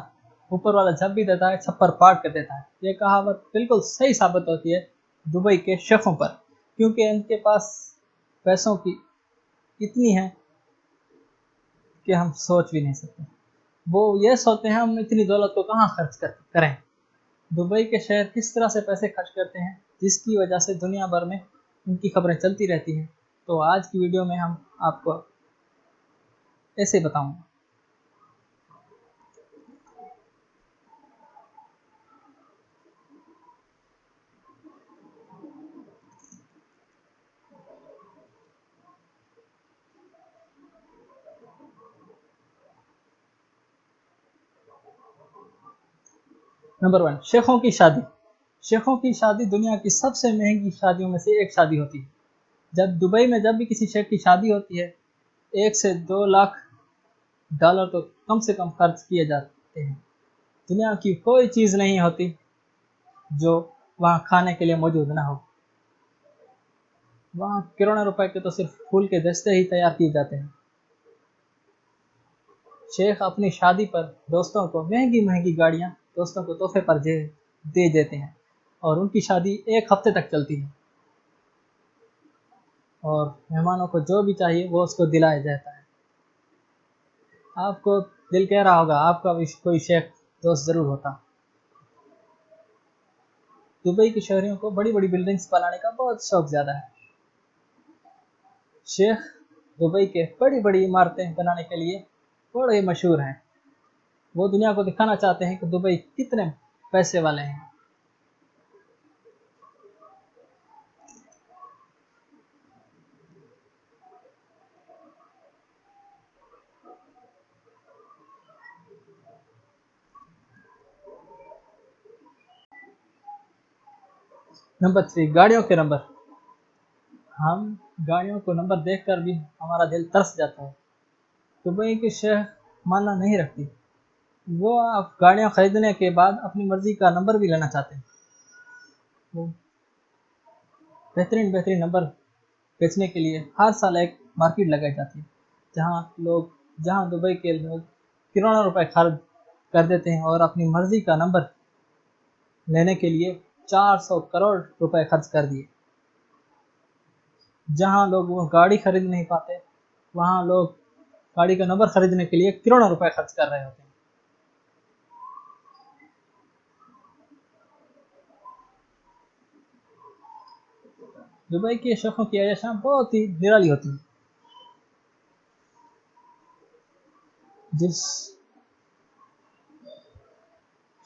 ऊपर वाला जब भी देता है छप्पर फाड़ कर देता है। ये कहावत बिल्कुल सही साबित होती है दुबई के शेखों पर, क्योंकि इनके पास पैसों की इतनी है कि हम सोच भी नहीं सकते। वो ये सोचते हैं हम इतनी दौलत को कहाँ खर्च करें। दुबई के शहर किस तरह से पैसे खर्च करते हैं, जिसकी वजह से दुनिया भर में उनकी खबरें चलती रहती हैं। तो आज की वीडियो में हम आपको ऐसे बताऊंगा। नंबर 1, शेखों की शादी। शेखों की शादी दुनिया की सबसे महंगी शादियों में से एक शादी होती है। जब दुबई में जब भी किसी शेख की शादी होती है, 1 से 2 लाख डॉलर तो कम से कम खर्च किए जाते हैं। दुनिया की कोई चीज़ नहीं होती जो वहाँ खाने के लिए मौजूद ना हो। वहाँ करोड़ों रुपए के तो सिर्फ फूल के दस्ते ही तैयार किए जाते हैं। शेख अपनी शादी पर दोस्तों को महंगी महंगी गाड़ियाँ दोस्तों को तोहफे पर दे देते हैं, और उनकी शादी 1 हफ्ते तक चलती है। और मेहमानों को जो भी चाहिए वो उसको दिलाया जाता है। आपको दिल कह रहा होगा आपका भी कोई शेख दोस्त ज़रूर होता। दुबई के शहरियों को बड़ी बड़ी बिल्डिंग्स बनाने का बहुत शौक ज़्यादा है। शेख दुबई के बड़ी बड़ी इमारतें बनाने के लिए बड़े मशहूर हैं। वो दुनिया को दिखाना चाहते हैं कि दुबई कितने पैसे वाले हैं। नंबर 3, गाड़ियों के नंबर। हम गाड़ियों को नंबर देखकर भी हमारा दिल तरस जाता है। दुबई के शहर मानना नहीं रखती। वो आप गाड़ियाँ खरीदने के बाद अपनी मर्जी का नंबर भी लेना चाहते हैं। वो बेहतरीन बेहतरीन नंबर बेचने के लिए हर साल एक मार्केट लगाई जाती है, जहाँ दुबई के लोग करोड़ों रुपए खर्च कर देते हैं और अपनी मर्जी का नंबर लेने के लिए 400 करोड़ रुपए खर्च कर दिए। जहाँ लोग वो गाड़ी खरीद नहीं पाते, वहाँ लोग गाड़ी का नंबर खरीदने के लिए करोड़ों रुपए खर्च कर रहे होते हैं। दुबई के शेखों की आयशा बहुत ही निराली होती है। जिस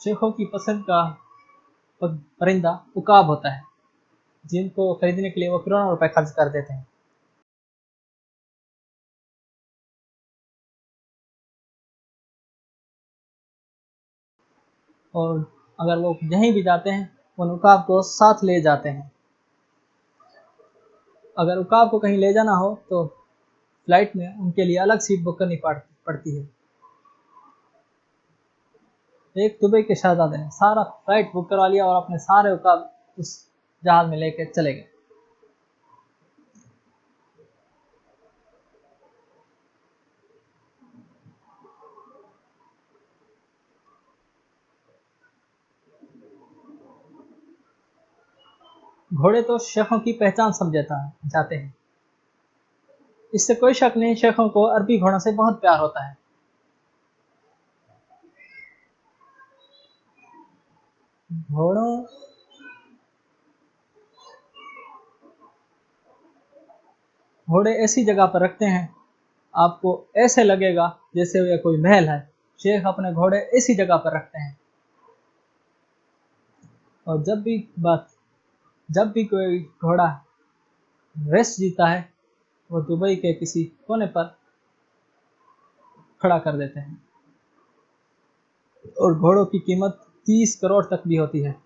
शेखों की पसंद का परिंदा उकाब होता है, जिनको खरीदने के लिए वो करोड़ों रुपए खर्च कर देते हैं। और अगर वो कहीं भी जाते हैं, वो उकाब को साथ ले जाते हैं। अगर उकाब को कहीं ले जाना हो तो फ्लाइट में उनके लिए अलग सीट बुक करनी पड़ती है। एक दुबई के शहजादे ने सारा फ्लाइट बुक करवा लिया और अपने सारे उकाब उस जहाज में लेके चले गए। घोड़े तो शेखों की पहचान समझे जाते हैं। इससे कोई शक नहीं, शेखों को अरबी घोड़ों से बहुत प्यार होता है। घोड़ों घोड़े ऐसी जगह पर रखते हैं, आपको ऐसे लगेगा जैसे ये कोई महल है। शेख अपने घोड़े ऐसी जगह पर रखते हैं। और जब भी कोई घोड़ा रेस जीता है, वो दुबई के किसी कोने पर खड़ा कर देते हैं। और घोड़ों की कीमत 30 करोड़ तक भी होती है।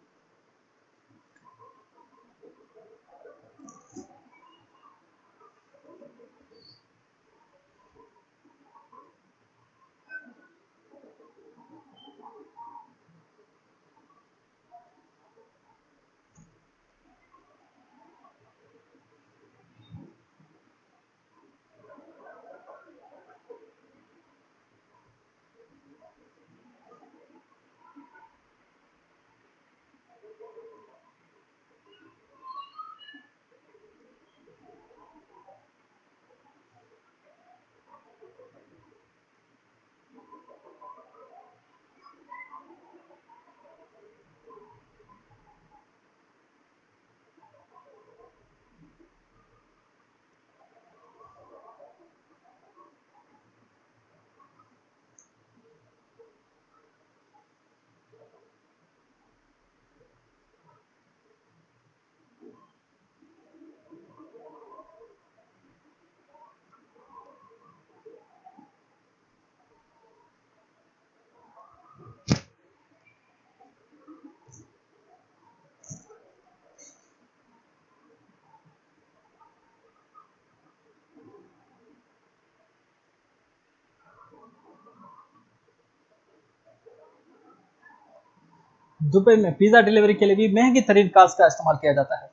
दुबई में पिज़्ज़ा डिलीवरी के लिए भी महंगी तरीन कार्स का इस्तेमाल किया जाता है।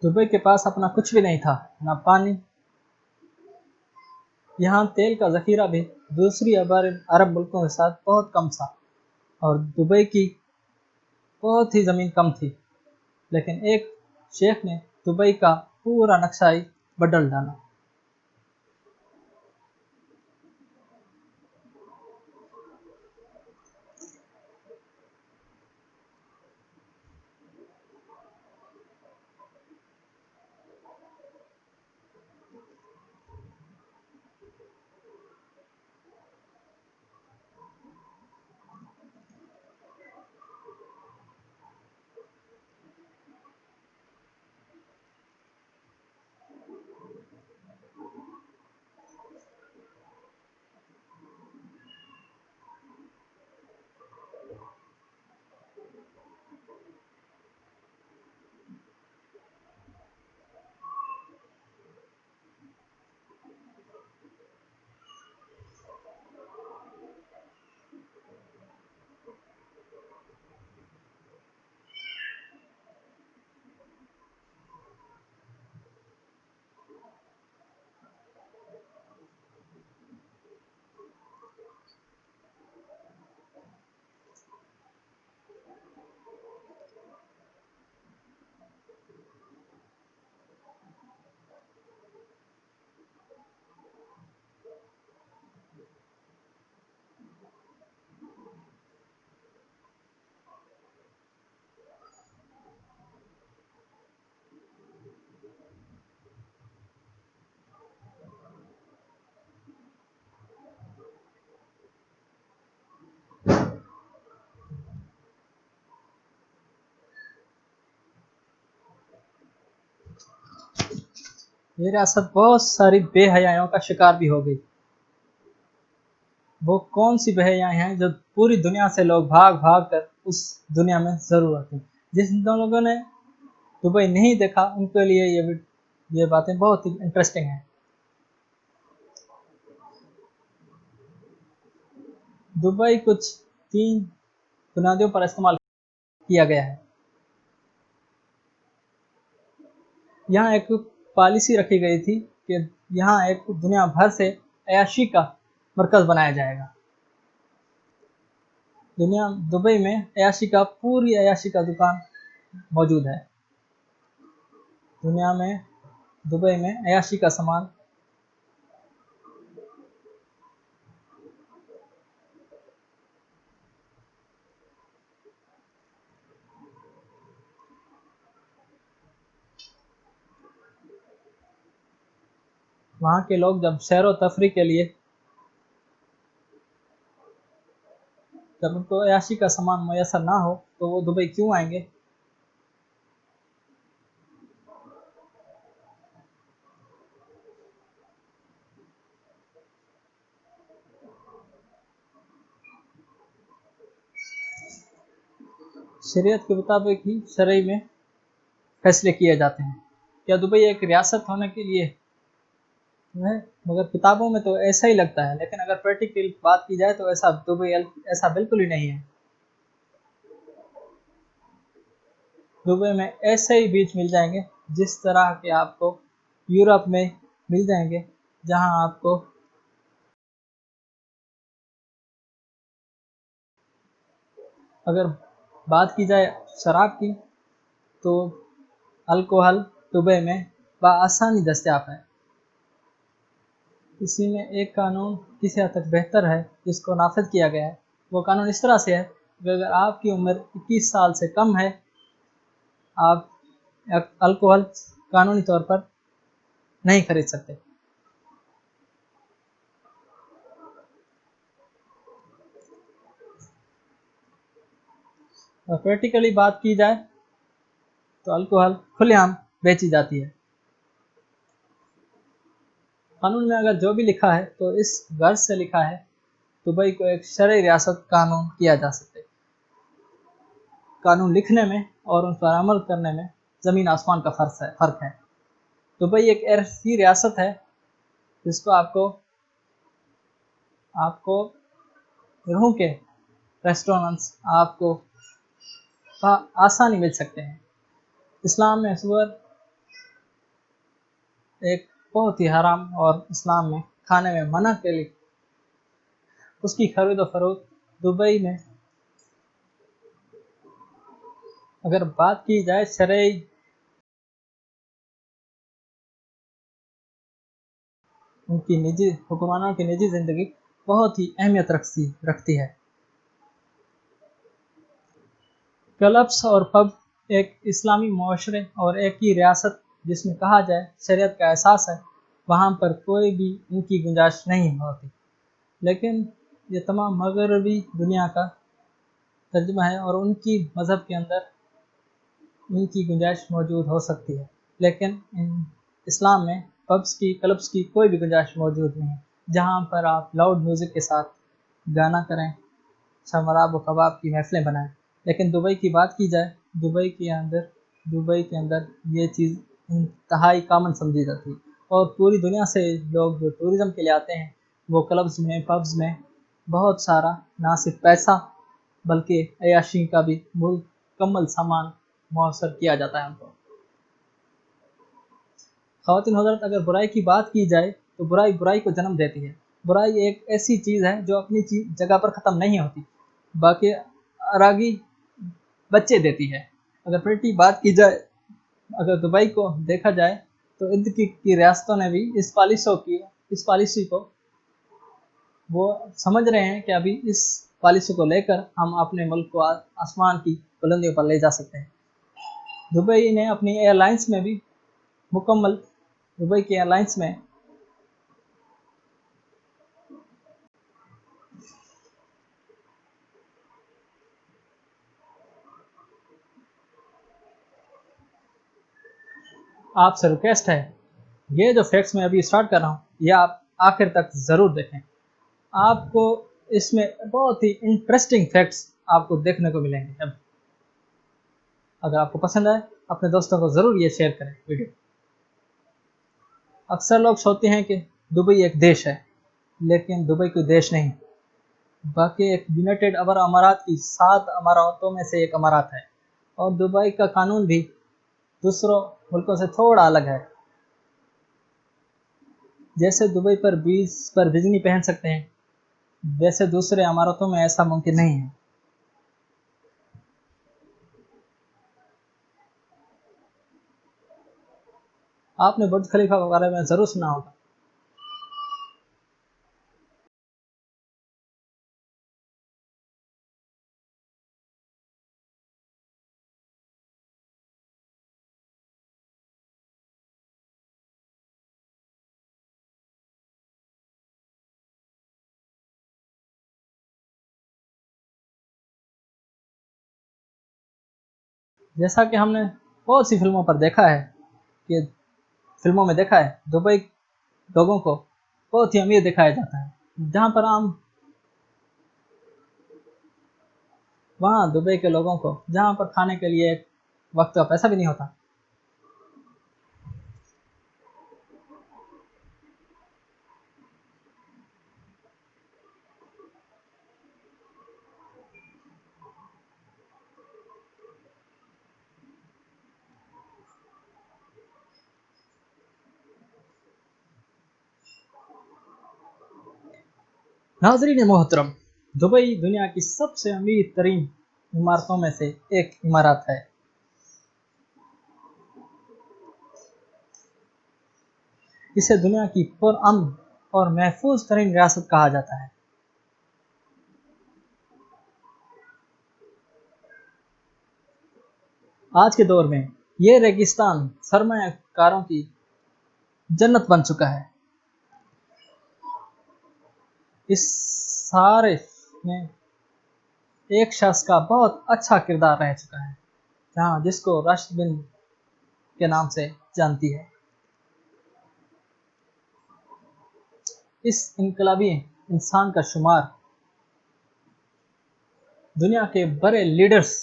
दुबई के पास अपना कुछ भी नहीं था, ना पानी। यहाँ तेल का ज़ख़ीरा भी दूसरी अरब मुल्कों के साथ बहुत कम था और दुबई की बहुत ही ज़मीन कम थी। लेकिन एक शेख ने दुबई का पूरा नक्शा ही बदल डाला। ये रियासत बहुत सारी बेहयाइयों का शिकार भी हो गई। वो कौन सी बेहयाएं हैं जो पूरी दुनिया से लोग भाग भाग कर उस दुनिया में ज़रूर आते हैं। जिन लोगों ने दुबई नहीं देखा उनके लिए ये बातें बहुत ही इंटरेस्टिंग हैं। दुबई कुछ 3 बुनियादियों पर इस्तेमाल किया गया है। यहाँ एक पॉलिसी रखी गई थी कि यहाँ एक दुनिया भर से अय्याशी का मरकज़ बनाया जाएगा। दुबई में पूरी अय्याशी का दुकान मौजूद है। दुबई में अय्याशी का सामान वहाँ के लोग जब सैर व तफरी के लिए जब उनको अय्याशी का सामान मैसर ना हो तो वो दुबई क्यों आएंगे। शरीयत के मुताबिक ही शरई में फैसले किए जाते हैं। क्या दुबई एक रियासत होने के लिए है, मगर किताबों में तो ऐसा ही लगता है, लेकिन अगर प्रैक्टिकल बात की जाए तो ऐसा बिल्कुल ही नहीं है। दुबई में ऐसे ही बीच मिल जाएंगे जिस तरह के आपको यूरोप में मिल जाएंगे, जहां आपको अगर बात की जाए शराब की तो अल्कोहल दुबई में बआसानी दस्तयाब है। इसी में एक कानून किसी हद तक बेहतर है जिसको नाफिज किया गया है। वो कानून इस तरह से है कि अगर आपकी उम्र 21 साल से कम है, आप अल्कोहल कानूनी तौर पर नहीं खरीद सकते। और प्रैक्टिकली बात की जाए तो अल्कोहल खुलेआम बेची जाती है। कानून में अगर जो भी लिखा है तो इस गर्ज से लिखा है दुबई को एक शरई रियासत कानून किया जा सकता है। कानून लिखने में और उन पर अमल करने में ज़मीन आसमान का फ़र्क है। दुबई एक ऐसी रियासत है जिसको आपको आपको रूह के रेस्टोरेंट्स आपको आसानी मिल सकते हैं। इस्लाम में सुअर एक बहुत ही हराम और इस्लाम में खाने में मना के लिए उसकी खरीदो फरोख्त दुबई में अगर बात की जाए शरई उनकी निजी हुक्मरानों की निजी ज़िंदगी बहुत ही अहमियत रखती है। क्लब्स और पब एक इस्लामी मुआशरे और एक ही रियासत जिसमें कहा जाए शरीयत का एहसास है, वहाँ पर कोई भी इनकी गुंजाइश नहीं होती। लेकिन ये तमाम मगरबी दुनिया का तर्जुमा है और उनकी मज़हब के अंदर इनकी गुंजाइश मौजूद हो सकती है। लेकिन इस्लाम में पब्स की क्लब्स की कोई भी गुंजाइश मौजूद नहीं है, जहाँ पर आप लाउड म्यूज़िक के साथ गाना करें, शराब व कबाब की महफिलें बनाएं। लेकिन दुबई की बात की जाए, दुबई के अंदर ये चीज़ इंतहाई कॉमन समझी जाती है और पूरी दुनिया से लोग जो टूरिज़्म के लिए आते हैं वो क्लब्स में पब्स में बहुत सारा ना सिर्फ पैसा बल्कि अय्याशी का भी मुकम्मल सामान मुयस्सर किया जाता है उनको। ख़वातीन हज़रात, अगर बुराई की बात की जाए तो बुराई बुराई को जन्म देती है। बुराई एक ऐसी चीज़ है जो अपनी जगह पर ख़त्म नहीं होती, बाकी आरागी बच्चे देती है। अगर प्रैक्टिकली बात की जाए, अगर दुबई को देखा जाए तो इर्द की रियासतों ने भी इस पॉलिसी को वो समझ रहे हैं कि अभी इस पॉलिसी को लेकर हम अपने मुल्क को आसमान की बुलंदियों पर ले जा सकते हैं। दुबई ने अपनी एयरलाइंस में भी मुकम्मल दुबई की एयरलाइंस में आपसे रिक्वेस्ट है, ये जो फैक्ट्स मैं अभी स्टार्ट कर रहा हूँ ये आप आखिर तक ज़रूर देखें। आपको इसमें बहुत ही इंटरेस्टिंग फैक्ट्स आपको देखने को मिलेंगे। अब अगर आपको पसंद आए अपने दोस्तों को ज़रूर ये शेयर करें वीडियो। अक्सर लोग सोचते हैं कि दुबई एक देश है, लेकिन दुबई कोई देश नहीं, बल्कि एक यूनाइटेड अरब अमारात की 7 अमारातों में से एक अमारात है। और दुबई का कानून भी दूसरों मुल्कों से थोड़ा अलग है। जैसे दुबई पर बीच पर बिजली पहन सकते हैं, वैसे दूसरे अमारतों में ऐसा मुमकिन नहीं है। आपने बुर्ज खलीफा के बारे में ज़रूर सुना होगा। जैसा कि हमने बहुत सी फिल्मों पर देखा है कि फिल्मों में देखा है दुबई लोगों को बहुत ही अमीर दिखाया जाता है, जहाँ पर आम वहाँ दुबई के लोगों को जहाँ पर खाने के लिए एक वक्त का पैसा भी नहीं होता। नाजरीन मोहतरम, दुबई दुनिया की सबसे अमीर तरीन इमारतों में से एक इमारत है। इसे दुनिया की पुरअमन और महफूज तरीन रियासत कहा जाता है। आज के दौर में ये रेगिस्तान सरमायाकारों की जन्नत बन चुका है। इस सारे में एक शख्स का बहुत अच्छा किरदार रह चुका है, जहाँ जिसको राशिद बिन के नाम से जानती है। इस इनकलाबी इंसान का शुमार दुनिया के बड़े लीडर्स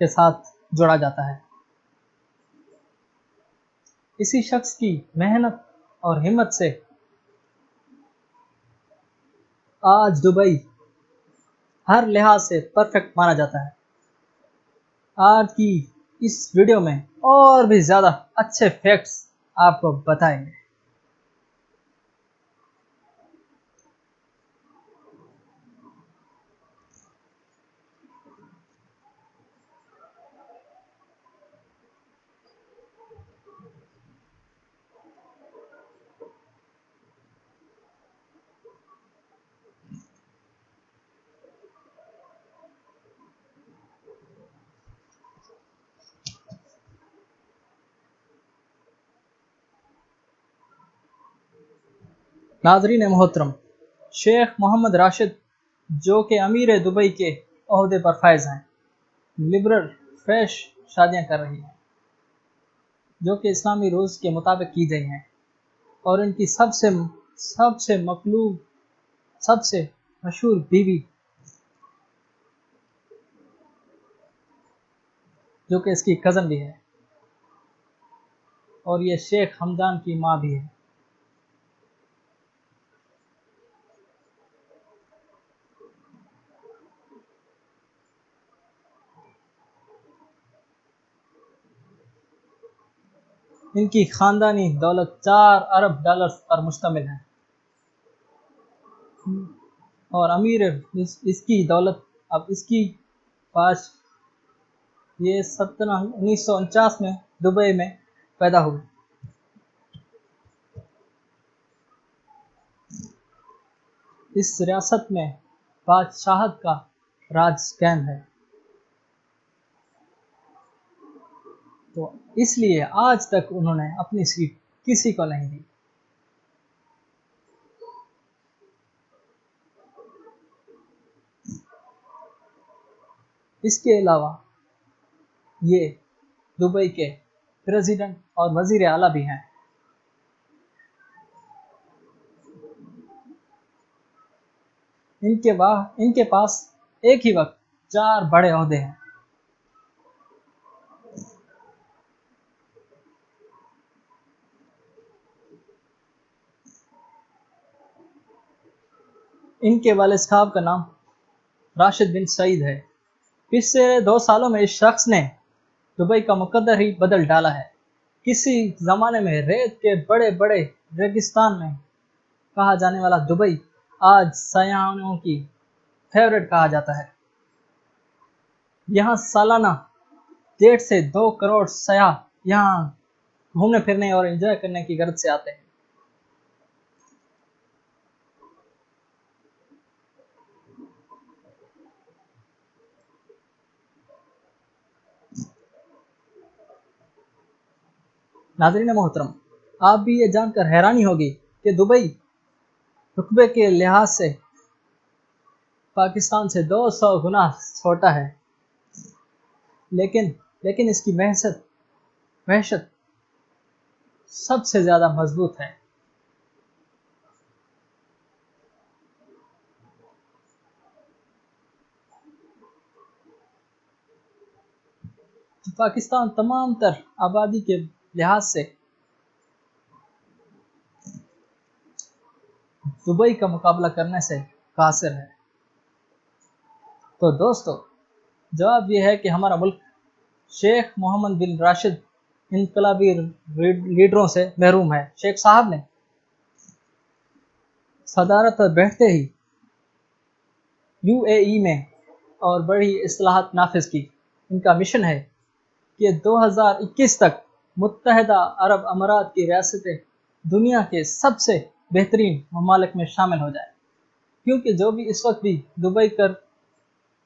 के साथ जोड़ा जाता है। इसी शख्स की मेहनत और हिम्मत से आज दुबई हर लिहाज से परफेक्ट माना जाता है। आज की इस वीडियो में और भी ज़्यादा अच्छे फैक्ट्स आपको बताएंगे। नाज़रीन मोहतरम, शेख मोहम्मद राशिद जो कि अमीर दुबई के ओहदे पर फायज हैं, लिबरल फ्रेश शादियां कर रही हैं जो कि इस्लामी रूल्स के मुताबिक की गई हैं, और इनकी सबसे सबसे मकलूब सबसे मशहूर बीवी जो कि इसकी कज़न भी है, और ये शेख हमदान की माँ भी है। इनकी ख़ानदानी दौलत 4 अरब डॉलर्स पर मुश्तमिल है, और अमीर इसकी दौलत अब इसकी पास ये 1949 में दुबई में पैदा हुए। इस रियासत में बादशाहत का राज कायम है, तो इसलिए आज तक उन्होंने अपनी सीट किसी को नहीं दी। इसके अलावा ये दुबई के प्रेसिडेंट और वजीर आला भी हैं। इनके पास एक ही वक्त 4 बड़े ओहदे हैं। इनके वालिद साहब का नाम राशिद बिन सईद है। पिछले 2 सालों में इस शख्स ने दुबई का मुकद्दर ही बदल डाला है। किसी ज़माने में रेत के बड़े बड़े रेगिस्तान में कहा जाने वाला दुबई आज सयाहों की फेवरेट कहा जाता है। यहाँ सालाना 1.5 से 2 करोड़ सयाह यहाँ घूमने फिरने और एंजॉय करने की गर्ज से आते हैं। नाज़रीन मोहतरम, आप भी ये जानकर हैरानी होगी कि दुबई रुतबे के लिहाज से पाकिस्तान से 200 गुना छोटा है, लेकिन लेकिन इसकी वहशत सबसे ज़्यादा मजबूत है। पाकिस्तान तमाम तर आबादी के लिहाज से दुबई का मुकाबला करने से कासिर है। तो दोस्तों, जवाब यह है कि हमारा मुल्क शेख मोहम्मद बिन राशिद इनकलाबी लीडरों से महरूम है। शेख साहब ने सदारत पर बैठते ही यूएई में और बड़ी इस्लाहत नाफिज की। इनका मिशन है कि 2021 तक मुत्तहदा अरब अमारात की रियासतें दुनिया के सबसे बेहतरीन ममालिक में शामिल हो जाए, क्योंकि जो भी इस वक्त भी दुबई कर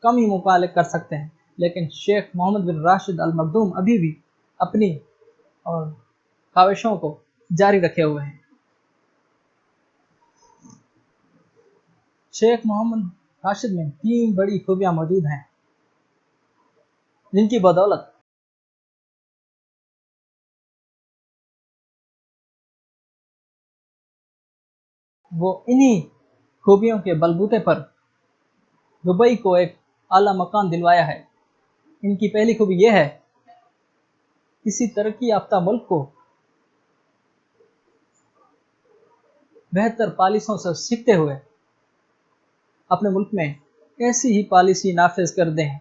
कम ही मुकाबले कर सकते हैं, लेकिन शेख मोहम्मद बिन राशिद अल मखदूम अभी भी अपनी और ख्वाहिशों को जारी रखे हुए हैं। शेख मोहम्मद राशिद में 3 बड़ी खूबियां मौजूद हैं, जिनकी बदौलत वो इन्हीं खूबियों के बलबूते पर दुबई को एक आला मकाम दिलवाया है। इनकी पहली खूबी यह है, किसी तरक्की याफ्ता मुल्क को बेहतर पॉलिसियों से सीखते हुए अपने मुल्क में ऐसी ही पॉलिसी नाफिज कर दें।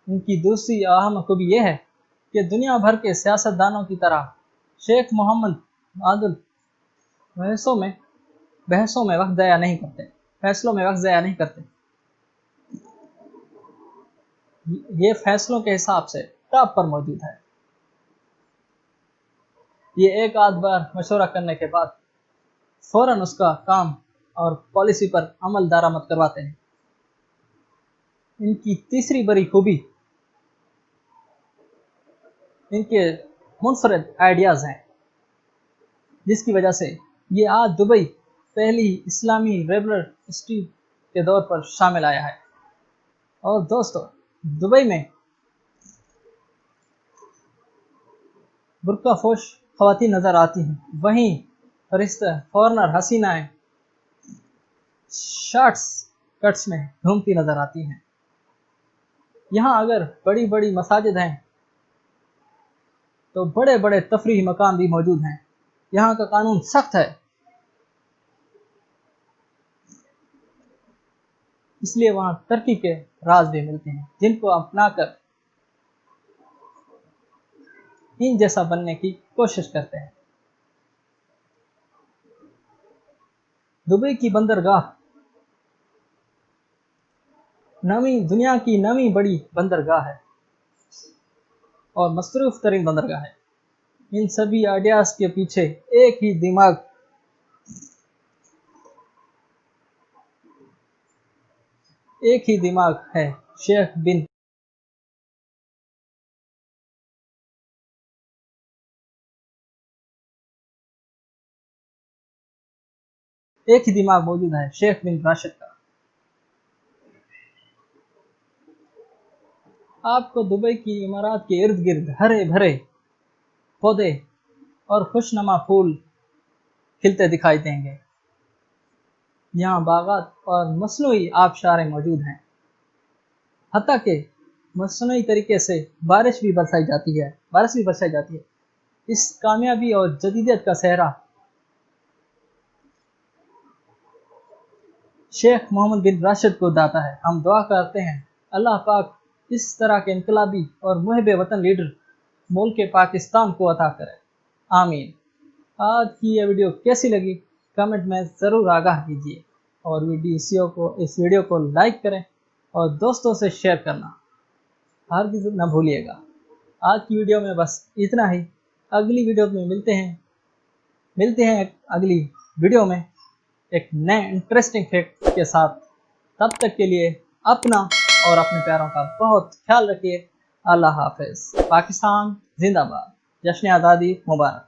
इनकी दूसरी अहम खूबी यह है कि दुनिया भर के सियासतदानों की तरह शेख मोहम्मद आदिल बहसों में बहसों में वक्त ज़ाया नहीं करते, फैसलों में वक्त ज़ाया नहीं करते। ये फैसलों के हिसाब से टॉप पर मौजूद है। ये एक आध बार मशवरा करने के बाद फौरन उसका काम और पॉलिसी पर अमल दरामद करवाते हैं। इनकी तीसरी बड़ी खूबी इनके मुनफरद आइडियाज़ हैं, जिसकी वजह से ये आज दुबई पहली इस्लामी रेवोल्यूशन के दौर पर शामिल आया है। और दोस्तों, दुबई में बुर्कापोश खवातीन नज़र आती हैं, वहीं फरिश्ता फॉरनर हसीनाएं शॉर्ट्स कट्स में घूमती नज़र आती हैं। यहाँ अगर बड़ी बड़ी मसाजिद हैं तो बड़े बड़े तफरीही मकान भी मौजूद हैं। यहाँ का कानून सख्त है, इसलिए वहाँ तरक्की के राज भी मिलते हैं, जिनको अपनाकर इन जैसा बनने की कोशिश करते हैं। दुबई की बंदरगाह दुनिया की नवीं बड़ी बंदरगाह है और मसरूफ तरीन बंदरगाह है। इन सभी आइडियाज के पीछे एक ही दिमाग है, शेख बिन एक ही दिमाग मौजूद है, शेख बिन राशिद का। आपको दुबई की इमारत के इर्द गिर्द हरे भरे पौधे और खुशनुमा फूल खिलते दिखाई देंगे। यहाँ बागात और मसनूई आबशारें मौजूद हैं, हत्ता के मसनूई तरीके से बारिश भी बरसाई जाती है। इस कामयाबी और जदीदियत का सेहरा शेख मोहम्मद बिन राशिद को दाता है। हम दुआ करते हैं अल्लाह पाक इस तरह के इनकलाबी और मुहिब वतन लीडर मुल्क पाकिस्तान को अता करे, आमीन। आज की यह वीडियो कैसी लगी कमेंट में ज़रूर आगाह कीजिए और इस वीडियो को लाइक करें और दोस्तों से शेयर करना हरगिज़ न भूलिएगा। आज की वीडियो में बस इतना ही। अगली वीडियो में मिलते हैं अगली वीडियो में एक नए इंटरेस्टिंग फैक्ट के साथ। तब तक के लिए अपना और अपने प्यारों का बहुत ख्याल रखिए। अल्लाह हाफिज़। पाकिस्तान जिंदाबाद। जश्न आज़ादी मुबारक।